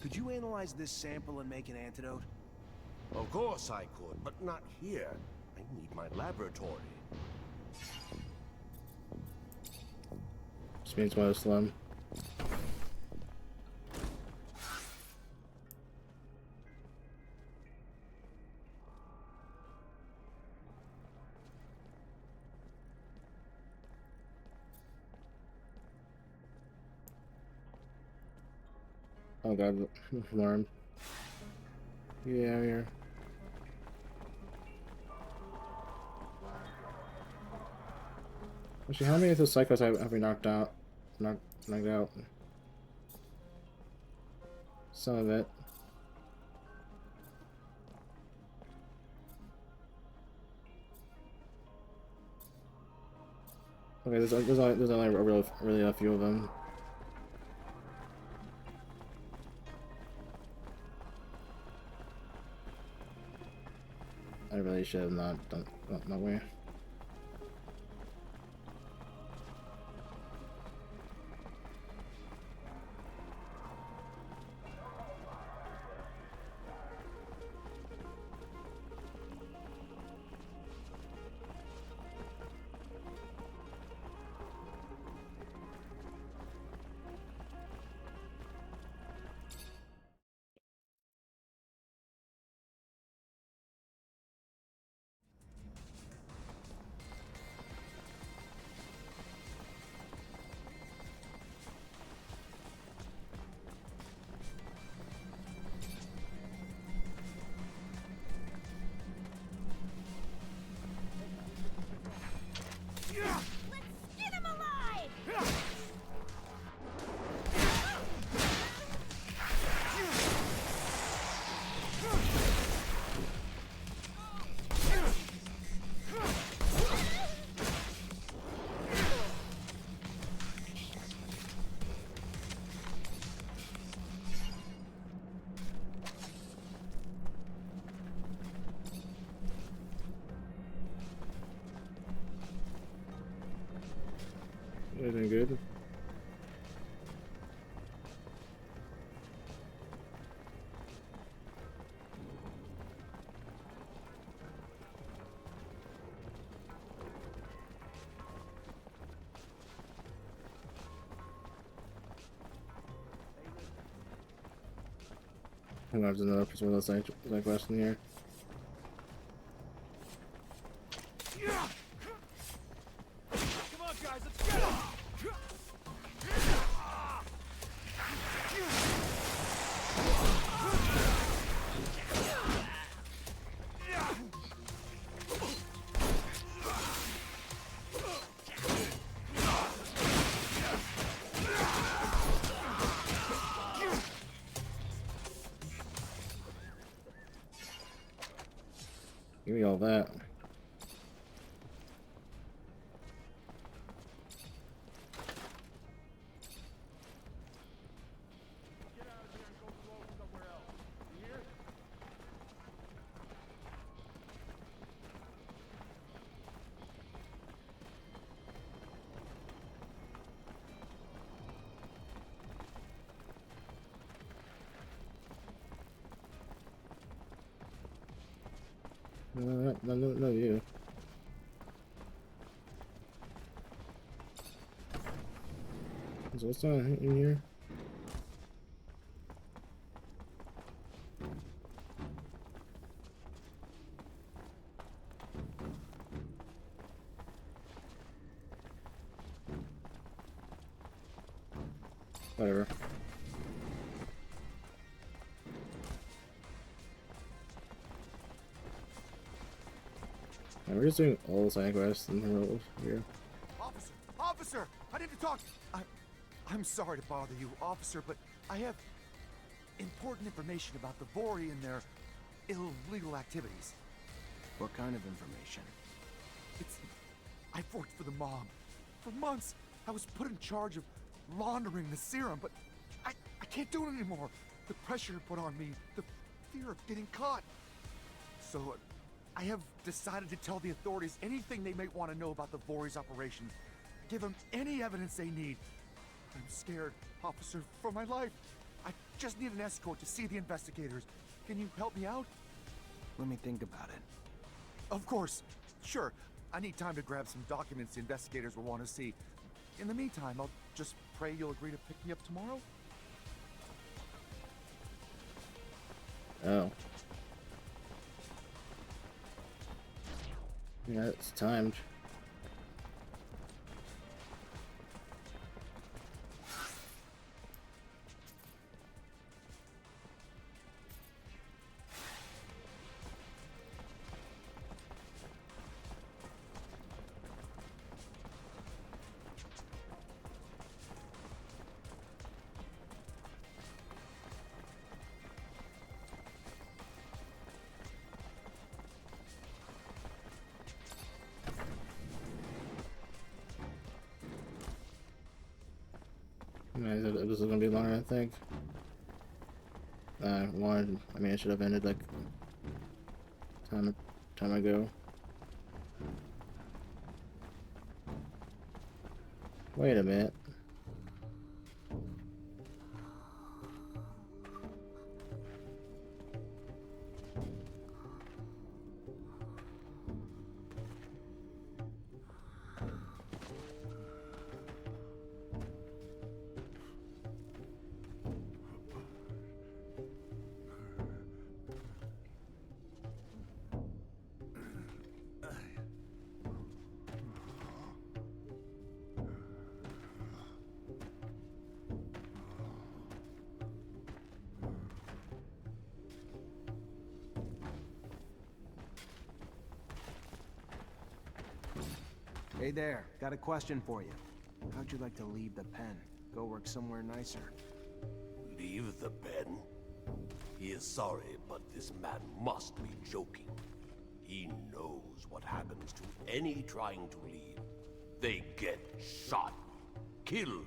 Could you analyze this sample and make an antidote? Of course I could, but not here. I need my laboratory. Just means one is slim. Oh god, alarm. Yeah, here. Actually, how many of those psychos have we knocked out? Knocked out. Some of it. Okay, there's only really a few of them. I really should have not done that way. Get him alive! Anything good? I'm gonna have to know if it's one of those side quests in here. Come on, guys, let's get him! Give me all that. No, you. So what's on in here? Whatever. We're just doing all side quests in the world here. Officer! Officer! I need to talk! I'm sorry to bother you, officer, but I have important information about the Vori and their illegal activities. What kind of information? I've worked for the mob. For months, I was put in charge of laundering the serum, but I can't do it anymore. The pressure put on me, the fear of getting caught. So, I have decided to tell the authorities anything they may want to know about the Vori's operations. Give them any evidence they need. I'm scared, officer, for my life. I just need an escort to see the investigators. Can you help me out? Let me think about it. Of course. Sure. I need time to grab some documents the investigators will want to see. In the meantime, I'll just pray you'll agree to pick me up tomorrow. Oh. Yeah, it's timed. This is gonna be longer, I think. I mean, I should have ended like time ago. Wait a minute. Hey there, got a question for you. How'd you like to leave the pen? Go work somewhere nicer. Leave the pen? He is sorry, but this man must be joking. He knows what happens to any trying to leave. They get shot, killed.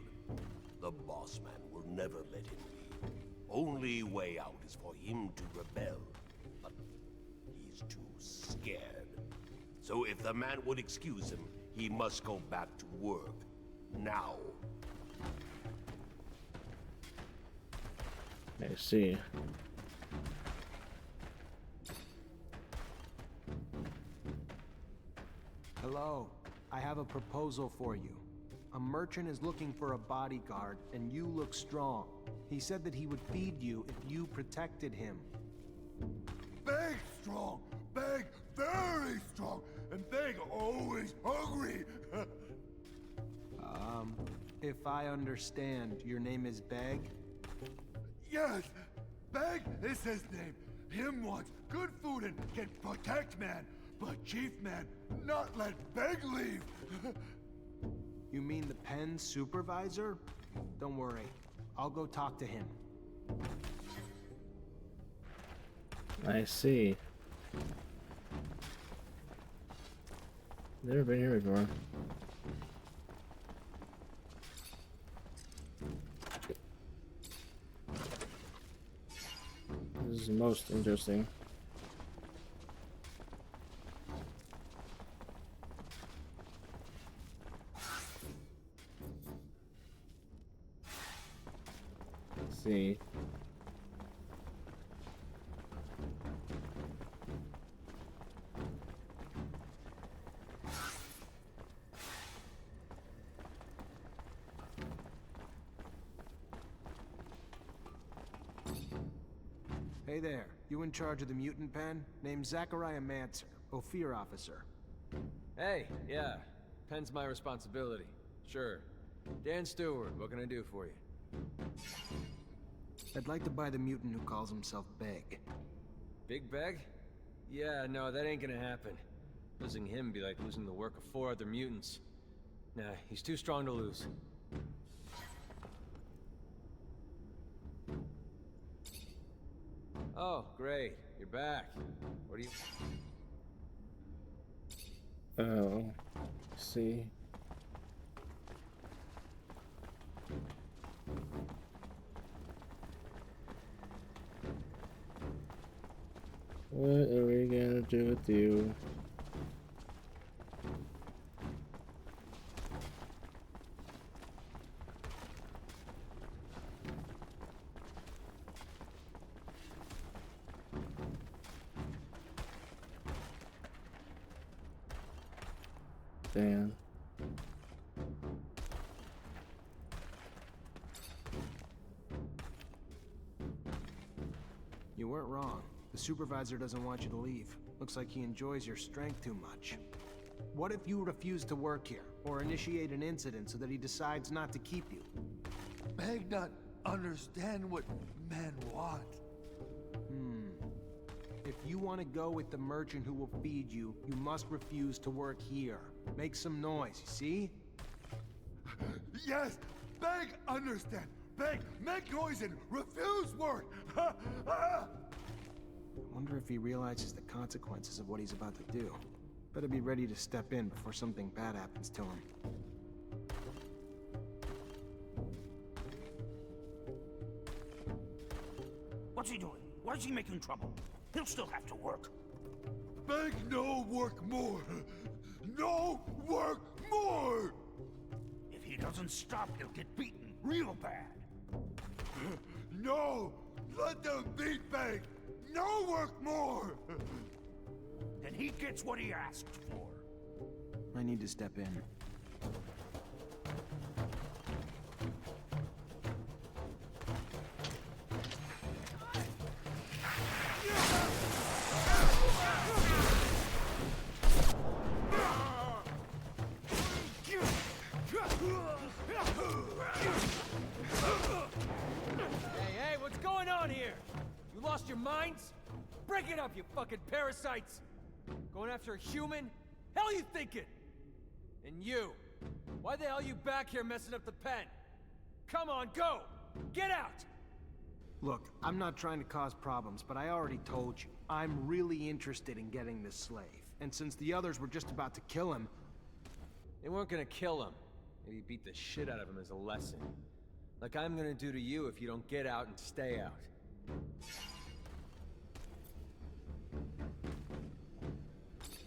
The boss man will never let him leave. Only way out is for him to rebel. But he's too scared. So if the man would excuse him, he must go back to work. Now. I see. Hello, I have a proposal for you. A merchant is looking for a bodyguard, and you look strong. He said that he would feed you if you protected him. Big strong, big very strong, and big always hungry. If I understand, your name is Beg? Yes, Beg is his name. Him wants good food and can protect man, but Chief Man not let Beg leave. You mean the pen supervisor? Don't worry, I'll go talk to him. I see. Never been here before. This is most interesting. Let's see. Hey there, you in charge of the mutant pen? Name's Technomancer, Ophir officer. Hey, yeah. Pen's my responsibility. Sure. Dan Stewart, what can I do for you? I'd like to buy the mutant who calls himself Beg. Big Beg? Yeah, no, that ain't gonna happen. Losing him be like losing the work of 4 other mutants. Nah, he's too strong to lose. Oh, great. You're back. What do you... Oh, see. What are we gonna do with you? Dan. You weren't wrong. The supervisor doesn't want you to leave. Looks like he enjoys your strength too much. What if you refuse to work here, or initiate an incident so that he decides not to keep you? Beg not understand what men want. If you want to go with the merchant who will feed you, you must refuse to work here. Make some noise, you see? Yes, Beg understand. Beg make noise and refuse work. I wonder if he realizes the consequences of what he's about to do. Better be ready to step in before something bad happens to him. What's he doing? Why is he making trouble? He'll still have to work. Beg no work more. No work more. If he doesn't stop, he'll get beaten real bad. No, let them beat Beg. No work more. Then he gets what he asked for. I need to step in. Hey, what's going on here? You lost your minds? Break it up, you fucking parasites! Going after a human? Hell you thinking? And you? Why the hell you back here messing up the pen? Come on, go! Get out! Look, I'm not trying to cause problems, but I already told you. I'm really interested in getting this slave. And since the others were just about to kill him... They weren't gonna kill him. Maybe beat the shit out of him as a lesson. Like I'm gonna do to you if you don't get out and stay out.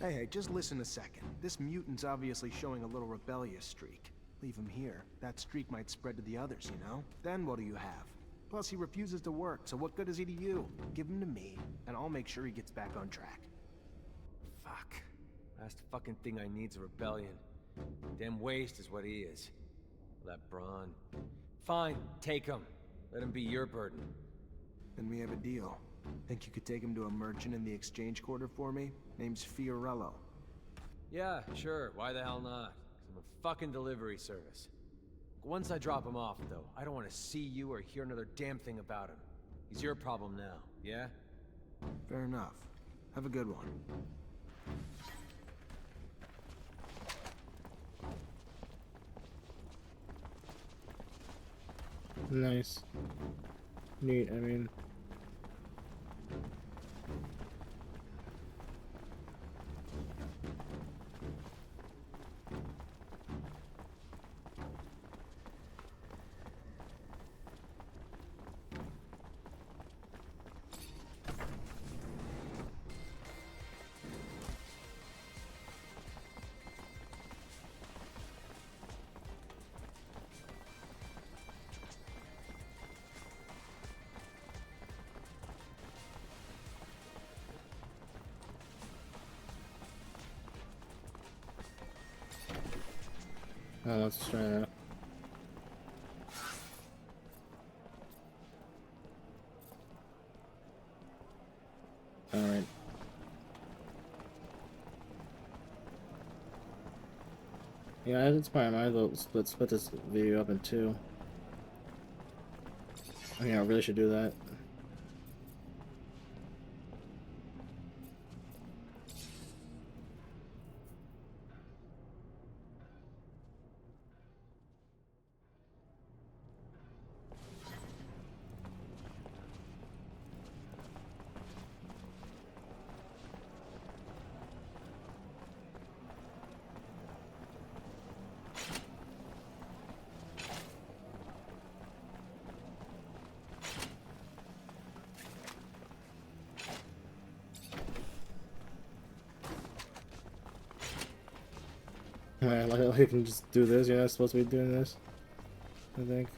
Hey, just listen a second. This mutant's obviously showing a little rebellious streak. Leave him here. That streak might spread to the others, you know? Then what do you have? Plus, he refuses to work, so what good is he to you? Give him to me, and I'll make sure he gets back on track. Fuck. Last fucking thing I need's a rebellion. Damn waste is what he is. That brawn. Fine, take him. Let him be your burden. Then we have a deal. Think you could take him to a merchant in the exchange quarter for me? Name's Fiorello. Yeah, sure. Why the hell not? 'Cause I'm a fucking delivery service. Once I drop him off, though, I don't want to see you or hear another damn thing about him. He's your problem now, yeah? Fair enough. Have a good one. Nice. Neat, I mean. Oh, let's try that. Alright. Yeah, it's fine. I might as well split this video up in two. I mean, I really should do that. Man, like I can just do this. You're not supposed to be doing this, I think.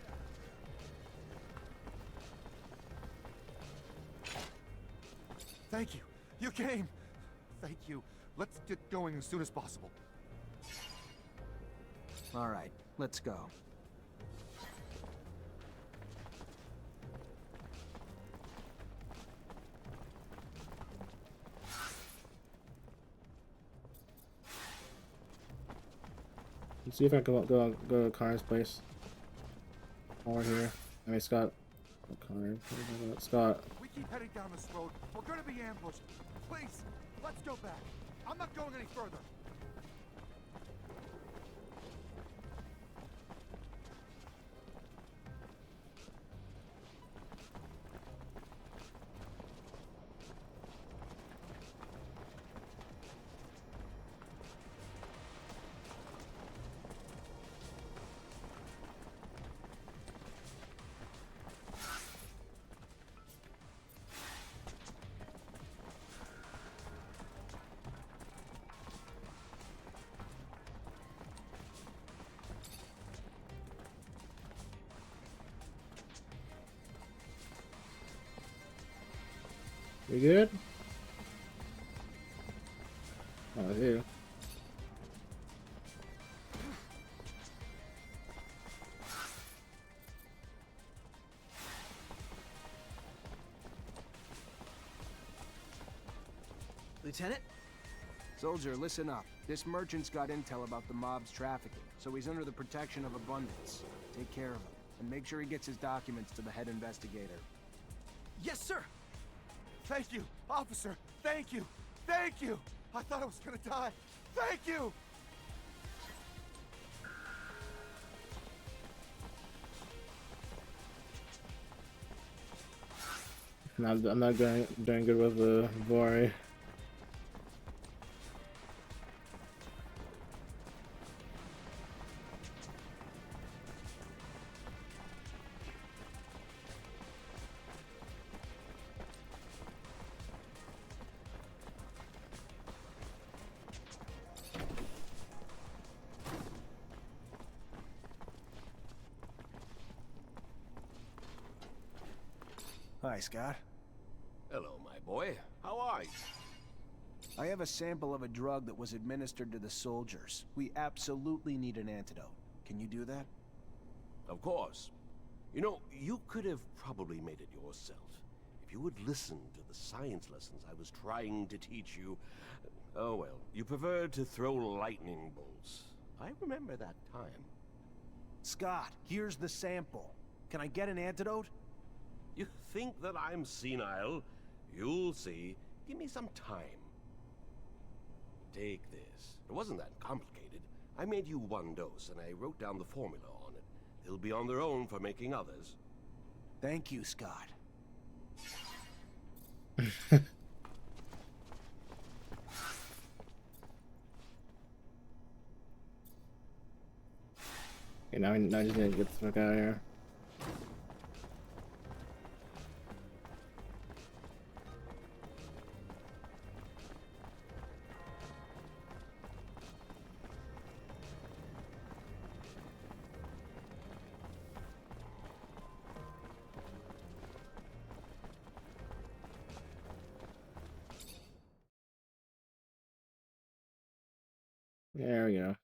Thank you. You came. Thank you. Let's get going as soon as possible. All right, let's go. Let's see if I can go to Connor's place. Over here. I mean, Scott. Connor. Scott. We keep heading down this road. We're gonna be ambushed. Please, let's go back. I'm not going any further. You good? Oh, here. Lieutenant? Soldier, listen up. This merchant's got intel about the mob's trafficking, so he's under the protection of Abundance. Take care of him, and make sure he gets his documents to the head investigator. Yes, sir! Thank you, officer. Thank you. Thank you. I thought I was gonna die. Thank you. I'm not doing good with the Vori. Hi, Scott. Hello, my boy. How are you? I have a sample of a drug that was administered to the soldiers. We absolutely need an antidote. Can you do that? Of course. You know, you could have probably made it yourself. If you would listen to the science lessons I was trying to teach you. Oh well, you preferred to throw lightning bolts. I remember that time. Scott, here's the sample. Can I get an antidote? You think that I'm senile? You'll see. Give me some time. Take this. It wasn't that complicated. I made you one dose, and I wrote down the formula on it. They'll be on their own for making others. Thank you, Scott. Okay, now I just need to get the fuck out of here. There we go.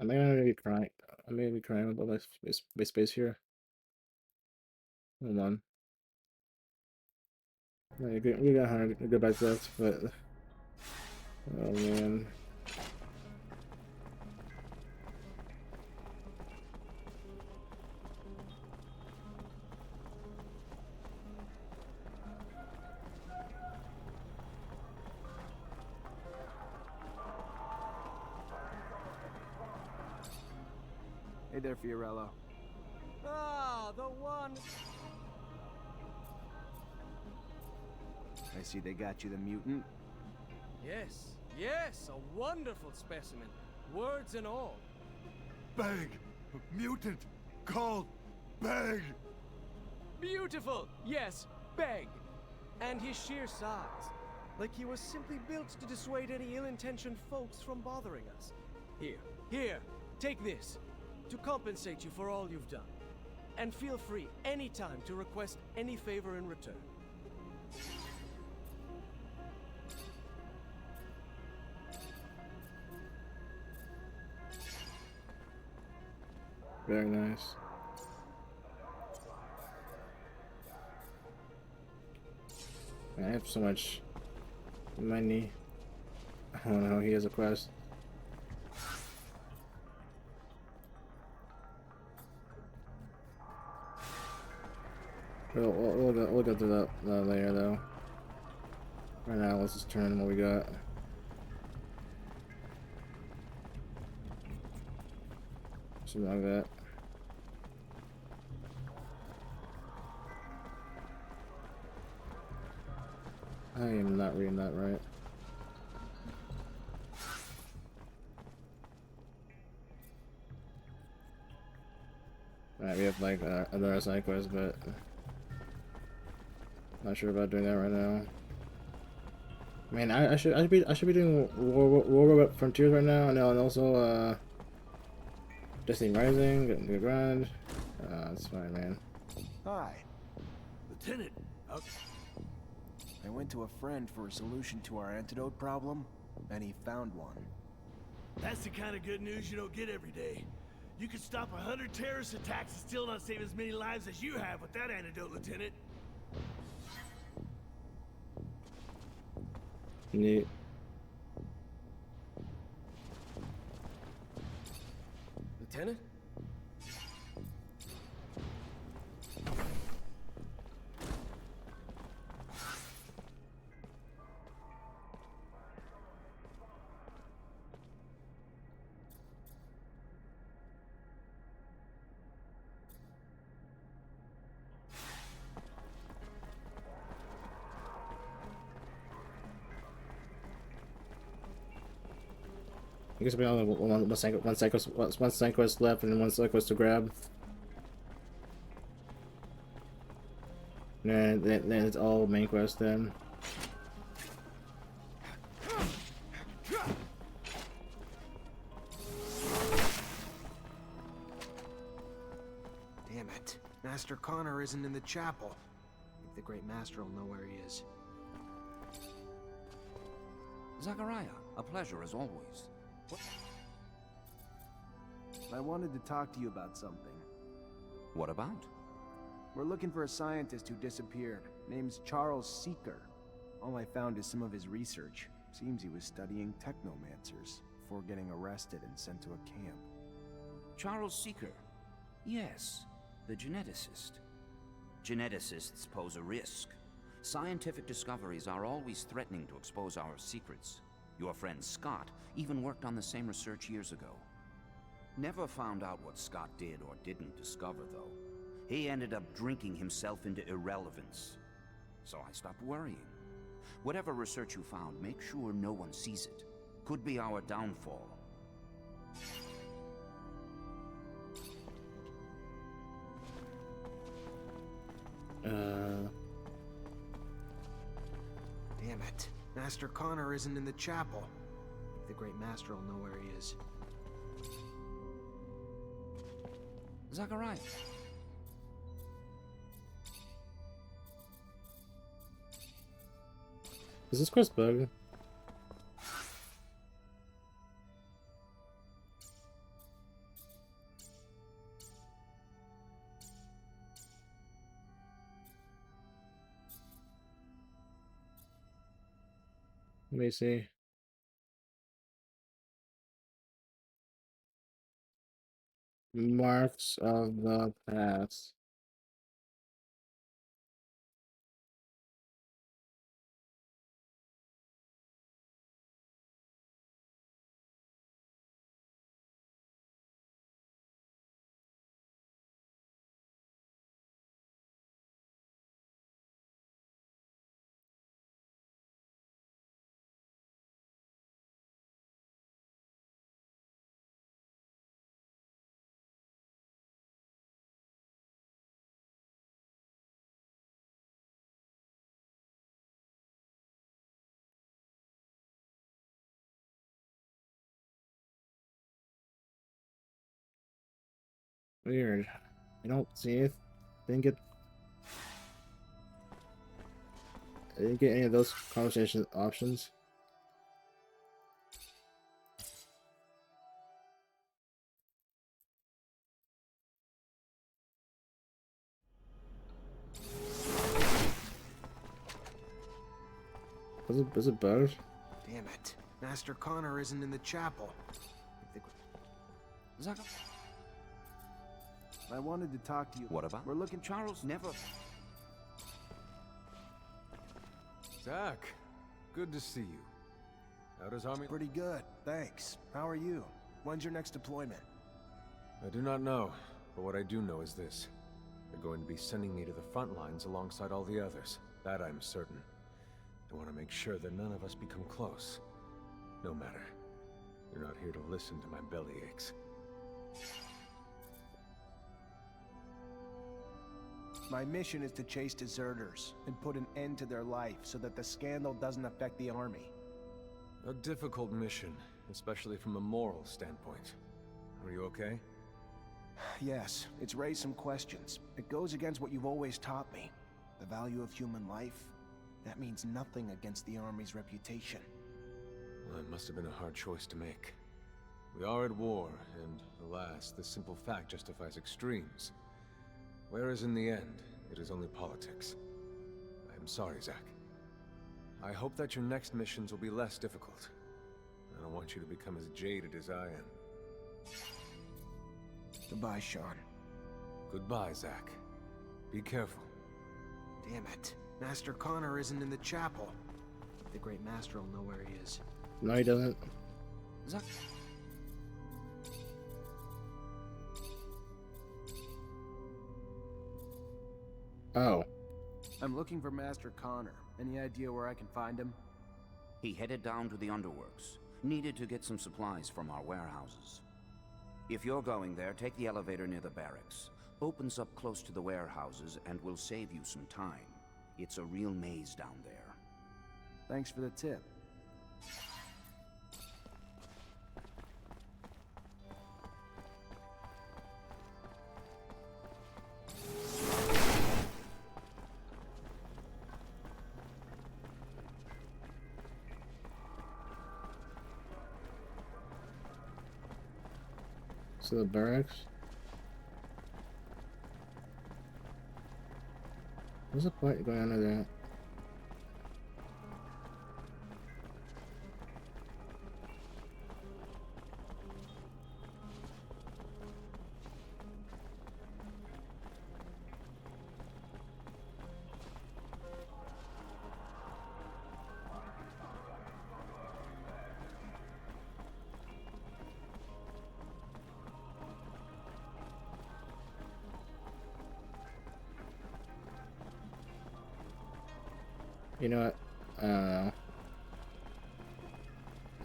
I think I'm gonna be crying. I may be crying with all this space here. Hold on. Yeah, we got 100 good bytes left, but oh man. Hey there, Fiorello. Ah, the one. I see they got you the mutant. Yes, yes, a wonderful specimen. Words and all. Beg! Mutant! Called Beg! Beautiful! Yes, Beg. And his sheer size. Like he was simply built to dissuade any ill-intentioned folks from bothering us. Here, take this. To compensate you for all you've done. And feel free anytime to request any favor in return. Very nice. I have so much money. I don't know, he has a quest. We'll go through that later though. Right now, let's just turn what we got. Something like that. I am not reading that right. Alright, we have like another side quest, but not sure about doing that right now. Man, I should be doing War Frontiers right now, and also Destiny Rising, getting the grind. That's fine, man. Hi. Lieutenant, I went to a friend for a solution to our antidote problem, and he found one. that's the kind of good news you don't get every day. You could stop 100 terrorist attacks and still not save as many lives as you have with that antidote, Lieutenant. Neat. Lieutenant? I guess we only have one side quest left and one side quest to grab. And then it's all main quest then. Damn it. Master Connor isn't in the chapel. I think the Great Master will know where he is. Zachariah, a pleasure as always. I wanted to talk to you about something. What about? We're looking for a scientist who disappeared. Name's Charles Seeker. All I found is some of his research. Seems he was studying Technomancers before getting arrested and sent to a camp. Charles Seeker. Yes, the geneticist. Geneticists pose a risk. Scientific discoveries are always threatening to expose our secrets. Your friend Scott even worked on the same research years ago. Never found out what Scott did or didn't discover, though. He ended up drinking himself into irrelevance. So I stopped worrying. Whatever research you found, make sure no one sees it. Could be our downfall. Damn it. Master Connor isn't in the chapel. The Great Master will know where he is. Zachariah. Is this Chris Bug? Let me see. Marks of the past. Weird. I don't see it. I didn't get any of those conversation options. Was it bugged? Damn it. Master Connor isn't in the chapel. Zach. I wanted to talk to you. What about? We're looking. Charles never. Zach, good to see you. How does Army? Pretty good, thanks. How are you? When's your next deployment? I do not know, but what I do know is this. They're going to be sending me to the front lines alongside all the others. That I'm certain. I want to make sure that none of us become close. No matter. You're not here to listen to my belly aches. My mission is to chase deserters and put an end to their life so that the scandal doesn't affect the army. A difficult mission, especially from a moral standpoint. Are you okay? Yes, it's raised some questions. It goes against what you've always taught me. The value of human life. That means nothing against the army's reputation. Well, it must have been a hard choice to make. We are at war, and alas, the simple fact justifies extremes. Whereas in the end, it is only politics. I am sorry, Zach. I hope that your next missions will be less difficult. I don't want you to become as jaded as I am. Goodbye, Sean. Goodbye, Zach. Be careful. Damn it. Master Connor isn't in the chapel. The Great Master will know where he is. No, he doesn't. Zach. Oh. I'm looking for Master Connor. Any idea where I can find him? He headed down to the underworks. Needed to get some supplies from our warehouses. If you're going there, take the elevator near the barracks. Opens up close to the warehouses and will save you some time. It's a real maze down there. Thanks for the tip. to the barracks. What's the point going under there? You know what? I don't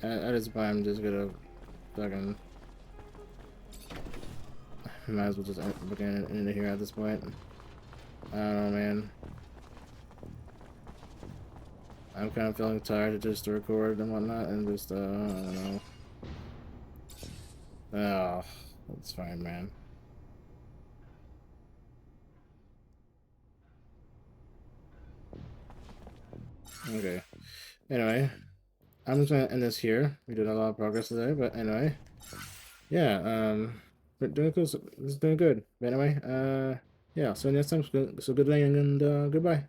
know. At this point, I'm just gonna fucking. Might as well just look into here at this point. I don't know, man. I'm kind of feeling tired to record and whatnot, and just I don't know. Oh, that's fine, man. Okay. Anyway, I'm just gonna end this here. We did a lot of progress today, but anyway, yeah. We're doing good. It's doing good. But anyway, yeah. So next time, so good day and goodbye.